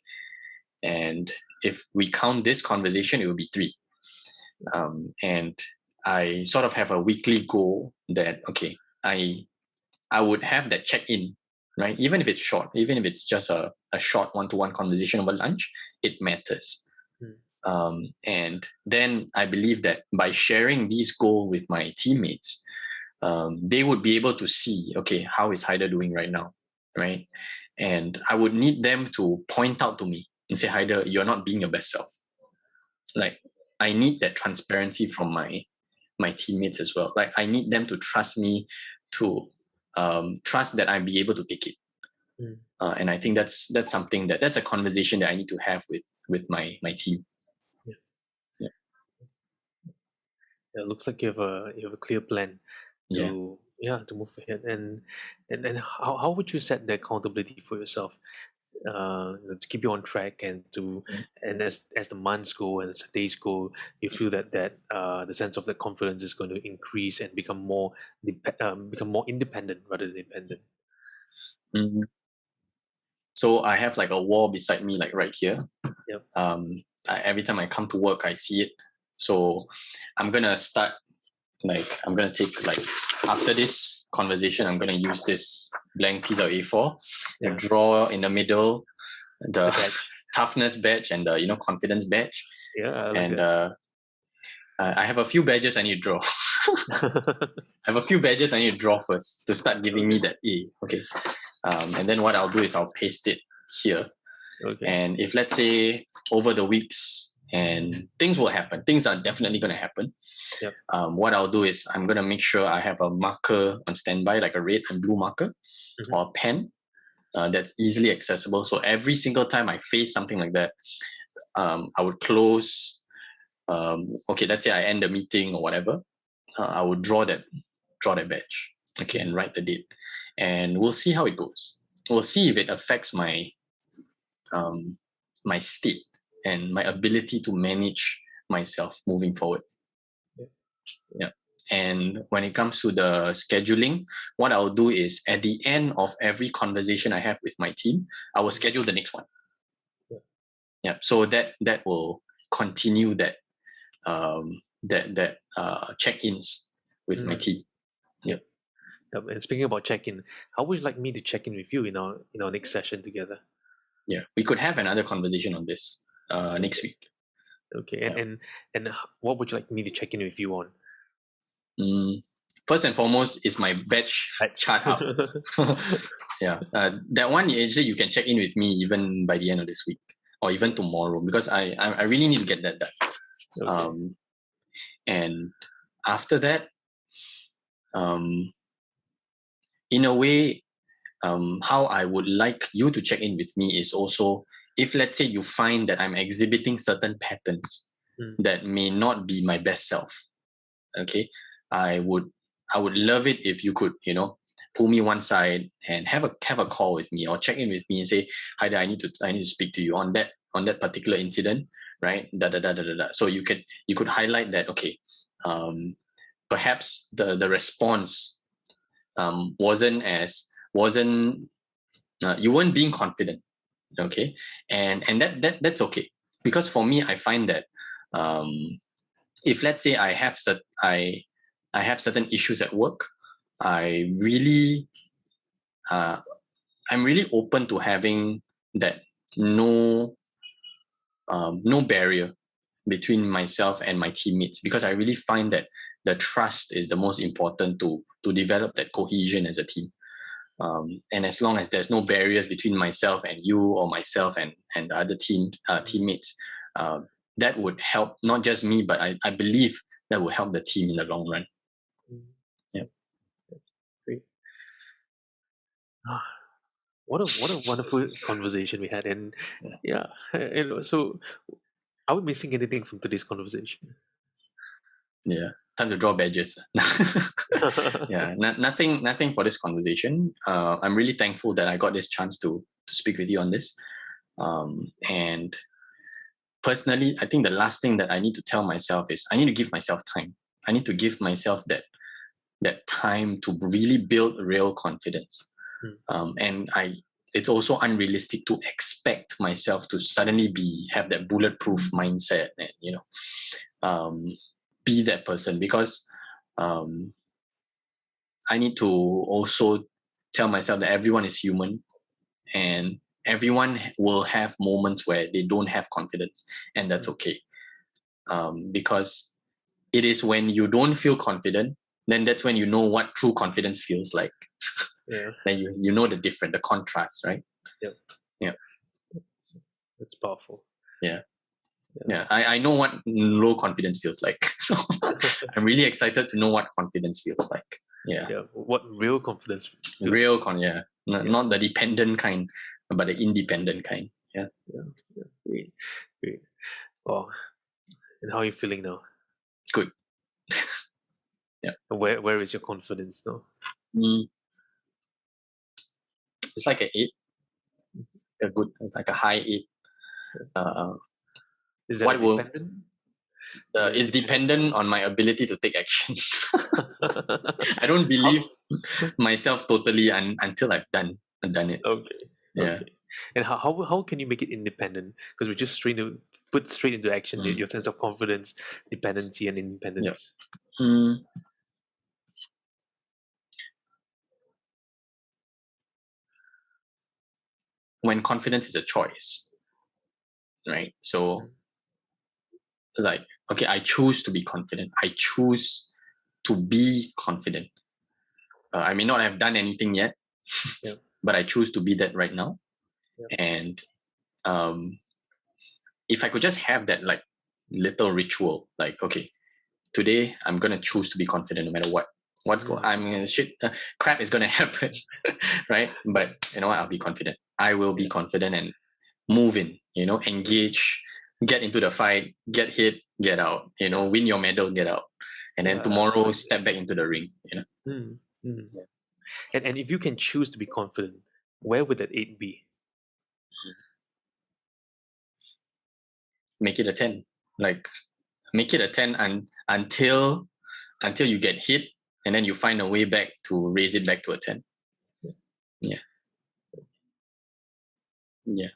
And if we count this conversation, it will be 3. And I sort of have a weekly goal that, okay, I would have that check-in, right? Even if it's short, even if it's just a short one-to-one conversation over lunch, it matters. Mm. And then I believe that by sharing these goals with my teammates, they would be able to see, okay, how is Haider doing right now? right? And I would need them to point out to me and say, Haider, you're not being your best self. Like, I need that transparency from my teammates as well. Like, I need them to trust me, to trust that I'll be able to take it. And I think that's something that's a conversation that I need to have with my team. Yeah. It looks like you have a clear plan to move ahead. And how would you set the accountability for yourself to keep you on track and and as the months go and as the days go, you feel that the sense of the confidence is going to increase and become more independent rather than dependent. Mm-hmm. So I have like a wall beside me, like right here. Yep. Every time I come to work, I see it. So I'm gonna start. Like, I'm gonna take, like, after this conversation, I'm gonna use this blank piece of A4 and draw in the middle the toughness badge and the confidence badge. Yeah, I like and that. I have a few badges I need to draw. I have a few badges I need to draw first to start giving me that A. Okay. And then what I'll do is I'll paste it here. Okay. And if, let's say, over the weeks, and things will happen, things are definitely going to happen. Yep. What I'll do is I'm going to make sure I have a marker on standby, like a red and blue marker, or a pen that's easily accessible. So every single time I face something like that, I would close. Okay, let's say I end the meeting or whatever. I would draw that badge, okay, and write the date, and we'll see how it goes. We'll see if it affects my my state and my ability to manage myself moving forward. Yeah. And when it comes to the scheduling, what I'll do is at the end of every conversation I have with my team, I will schedule the next one. Yeah. So that will continue that check-ins with my team. Yeah. And speaking about check-in, how would you like me to check in with you in our next session together? Yeah, we could have another conversation on this next week. Okay, and what would you like me to check in with you on? First and foremost is my badge chart out. Yeah, that one actually you can check in with me even by the end of this week or even tomorrow, because I really need to get that done. Okay. And after that, in a way, how I would like you to check in with me is also, if let's say you find that I'm exhibiting certain patterns that may not be my best self, okay, I would love it if you could, pull me one side and have a call with me or check in with me and say, hi there, I need to speak to you on that particular incident, right? So you could highlight that, okay, perhaps the response wasn't you weren't being confident, okay, and that's okay, because for me, I find that if let's say I have certain issues at work, I'm really open to having that no barrier between myself and my teammates, because I really find that the trust is the most important to develop that cohesion as a team. And as long as there's no barriers between myself and you, or myself and the other teammates, that would help not just me, but I believe that will help the team in the long run. Yeah. Great. What a wonderful conversation we had, and so are we missing anything from today's conversation? Yeah, time to draw badges. Yeah, nothing for this conversation. I'm really thankful that I got this chance to speak with you on this. And personally, I think the last thing that I need to tell myself is I need to give myself time. I need to give myself that time to really build real confidence. And it's also unrealistic to expect myself to suddenly have that bulletproof mindset and be that person, because I need to also tell myself that everyone is human and everyone will have moments where they don't have confidence, and that's okay. Because it is when you don't feel confident, then that's when you know what true confidence feels like. Yeah. Then you know the difference, the contrast, right? Yep. Yeah. That's powerful. Yeah. Yeah. I know what low confidence feels like. So I'm really excited to know what confidence feels like. Yeah. Yeah. What real confidence feels Real like. yeah. Not the dependent kind, but the independent kind. Yeah. Yeah. Great. Great. Oh, and how are you feeling now? Good. Yeah. Where is your confidence now? It's like an 8. It's like a high 8. Is that What a will dependent? Is that a is dependent on my ability to take action. I don't believe myself totally until I've done it. Okay. Yeah. Okay. And how can you make it independent? Because we're just trying to put straight into action your sense of confidence, dependency, and independence. When confidence is a choice, right? So, like, okay, I choose to be confident. I choose to be confident. I may not have done anything yet, Yeah. but I choose to be that right now. Yeah. And if I could just have that like little ritual, like, okay, today I'm gonna choose to be confident no matter what. Crap is gonna happen, right? But you know what? I'll be confident. I will be confident and move in. Engage, get into the fight, get hit, get out. Win your medal, get out, and then tomorrow step back into the ring. Mm, mm. And if you can choose to be confident, where would that 8 be? Make it a 10. Like, make it a 10 until you get hit, and then you find a way back to raise it back to a 10. Yeah. Yeah.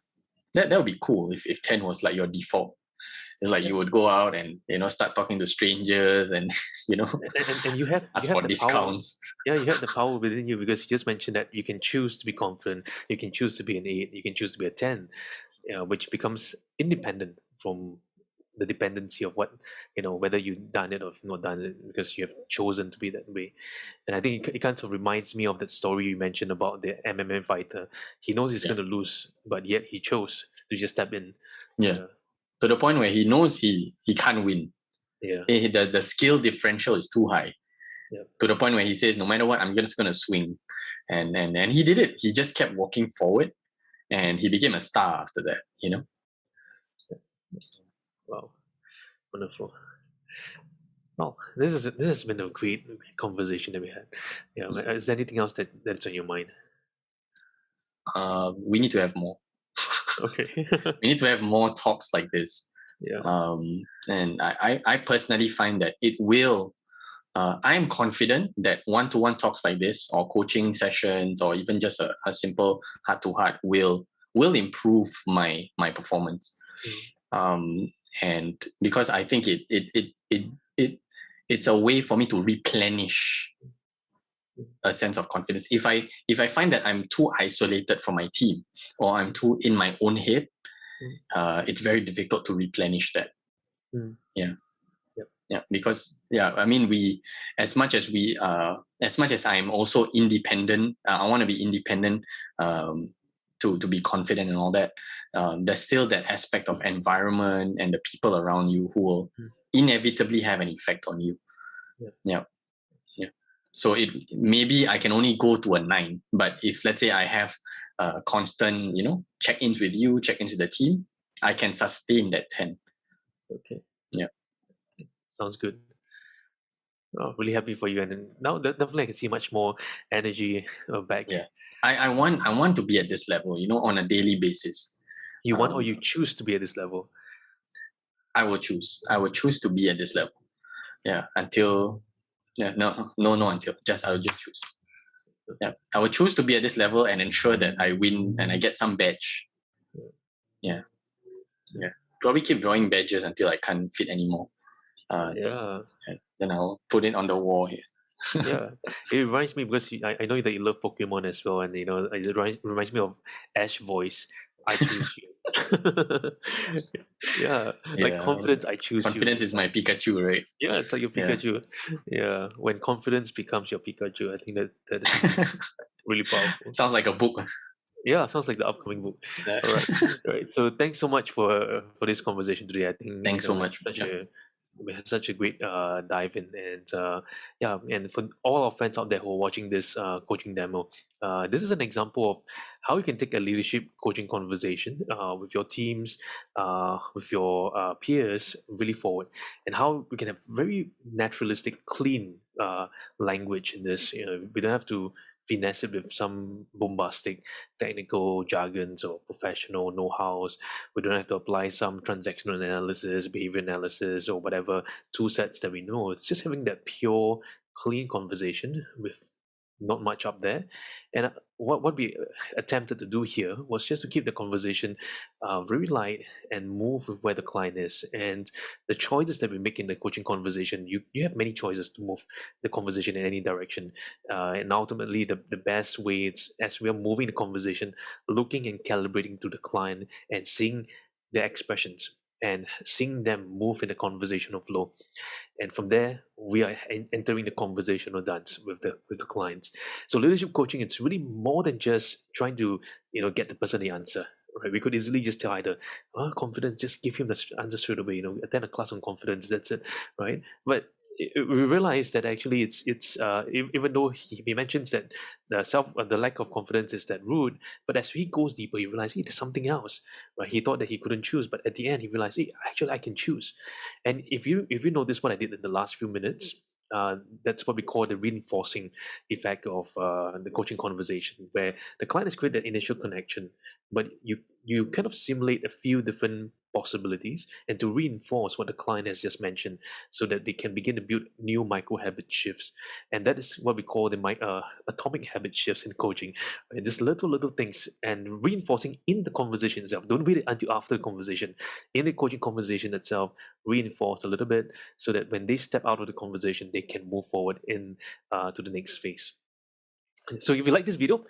That would be cool if 10 was like your default. It's like you would go out and start talking to strangers and And you have ask you have for the discounts. power. Yeah, you have the power within you, because you just mentioned that you can choose to be confident, you can choose to be an 8, you can choose to be a 10, which becomes independent from the dependency of whether you've done it or not done it, because you have chosen to be that way. And I think it kind of reminds me of that story you mentioned about the MMA fighter. He knows he's Yeah. going to lose, but yet he chose to just step in. Yeah. To the point where he knows he can't win. Yeah. The skill differential is too high. Yeah. To the point where he says, no matter what, I'm just gonna swing. And he did it. He just kept walking forward, and he became a star after that. Wow. Wonderful. Well, this has been a great conversation that we had. Yeah. Is there anything else that's on your mind? We need to have more. Okay. We need to have more talks like this. Yeah. And I personally find that it will. I'm confident that one-to-one talks like this, or coaching sessions, or even just a simple heart-to-heart will improve my performance. And because I think it's a way for me to replenish a sense of confidence. If I find that I'm too isolated from my team, or I'm too in my own head, it's very difficult to replenish that. Yeah. Yeah, because I mean, as much as I'm also independent, I want to be independent, to be confident and all that. There's still that aspect of environment and the people around you who will inevitably have an effect on you. Yeah. So maybe I can only go to a 9, but if let's say I have constant, check-ins with you, check-ins with the team, I can sustain that 10. Okay. Yeah. Sounds good. Oh, really happy for you, and then now definitely I can see much more energy back. Yeah. I want to be at this level, on a daily basis. You want, or you choose to be at this level? I will choose to be at this level. Yeah. Until no until I will just choose. Yeah. I will choose to be at this level and ensure that I win and I get some badge. Yeah. Yeah. Probably keep drawing badges until I can't fit anymore. Yeah. Then I'll put it on the wall here. Yeah, it reminds me, because I know that you love Pokemon as well, and it reminds me of Ash voice. I choose you. Yeah, like Yeah, confidence, I choose you. confidence is my Pikachu, right? Yeah, it's like your Yeah. Pikachu. Yeah, when confidence becomes your Pikachu, I think that is really powerful. Sounds like a book. Yeah, sounds like the upcoming book. Yeah. All right, right. So thanks so much for this conversation today. I think Thanks so much. Yep. we had such a great dive in, and yeah, and for all our friends out there who are watching this coaching demo, this is an example of how you can take a leadership coaching conversation with your teams, with your peers, really forward, and how we can have very naturalistic, clean language in this. You know, we don't have to finesse it with some bombastic technical jargons or professional know-hows. We don't have to apply some transactional analysis, behavior analysis, or whatever tool sets that we know. It's just having that pure, clean conversation with not much up there. And what we attempted to do here was just to keep the conversation very light and move with where the client is. And the choices that we make in the coaching conversation, you have many choices to move the conversation in any direction. And ultimately, the best way it's as we are moving the conversation, looking and calibrating to the client and seeing their expressions and seeing them move in the conversational flow, and from there we are entering the conversational dance with the clients. So leadership coaching, it's really more than just trying to get the person the answer, right? We could easily just tell either confidence, just give him the answer straight away, attend a class on confidence, that's it, right? But we realize that actually even though he mentions that the lack of confidence is that root, but as he goes deeper, he realizes, hey, there's something else, right? He thought that he couldn't choose, but at the end he realized, hey, actually I can choose. And if you notice what I did in the last few minutes, that's what we call the reinforcing effect of the coaching conversation, where the client has created that initial connection, but you kind of simulate a few different possibilities and to reinforce what the client has just mentioned, so that they can begin to build new micro habit shifts. And that is what we call the atomic habit shifts in coaching, right? These little things, and reinforcing in the conversation itself. Don't wait until after the conversation. In the coaching conversation itself, reinforce a little bit, so that when they step out of the conversation, they can move forward in to the next phase. So if you like this video,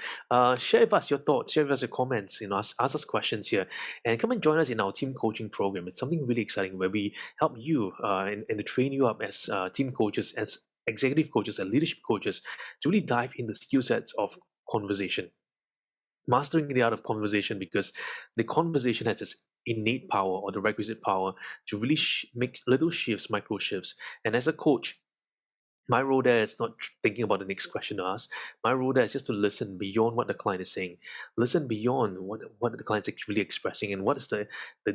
share with us your thoughts, share with us your comments, ask us questions here, and come and join us in our team coaching program. It's something really exciting where we help you and to train you up as team coaches, as executive coaches, and leadership coaches, to really dive in the skill sets of conversation, mastering the art of conversation, because the conversation has this innate power, or the requisite power, to really make little shifts, micro shifts. And as a coach, my role there is not thinking about the next question to ask. My role there is just to listen beyond what the client is saying, listen beyond what the client's actually expressing, and what is the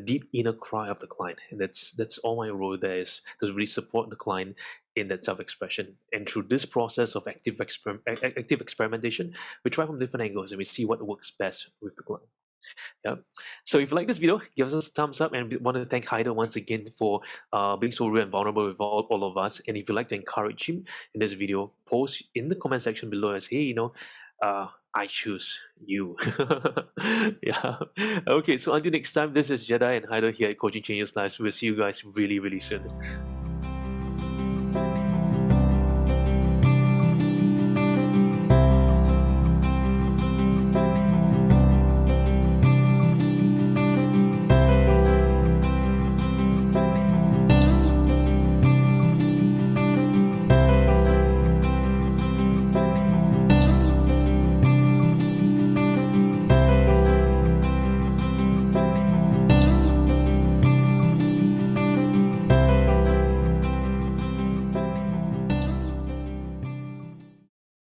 deep inner cry of the client. And that's all my role there is, to really support the client in that self-expression. And through this process of active experimentation, we try from different angles and we see what works best with the client. Yeah. So if you like this video, give us a thumbs up, and we want to thank Haider once again for being so real and vulnerable with all of us. And if you'd like to encourage him in this video, post in the comment section below as, hey, I choose you. Yeah. Okay, so until next time, this is Jedi and Haider here at Coaching Changes Lives. We'll see you guys really, really soon.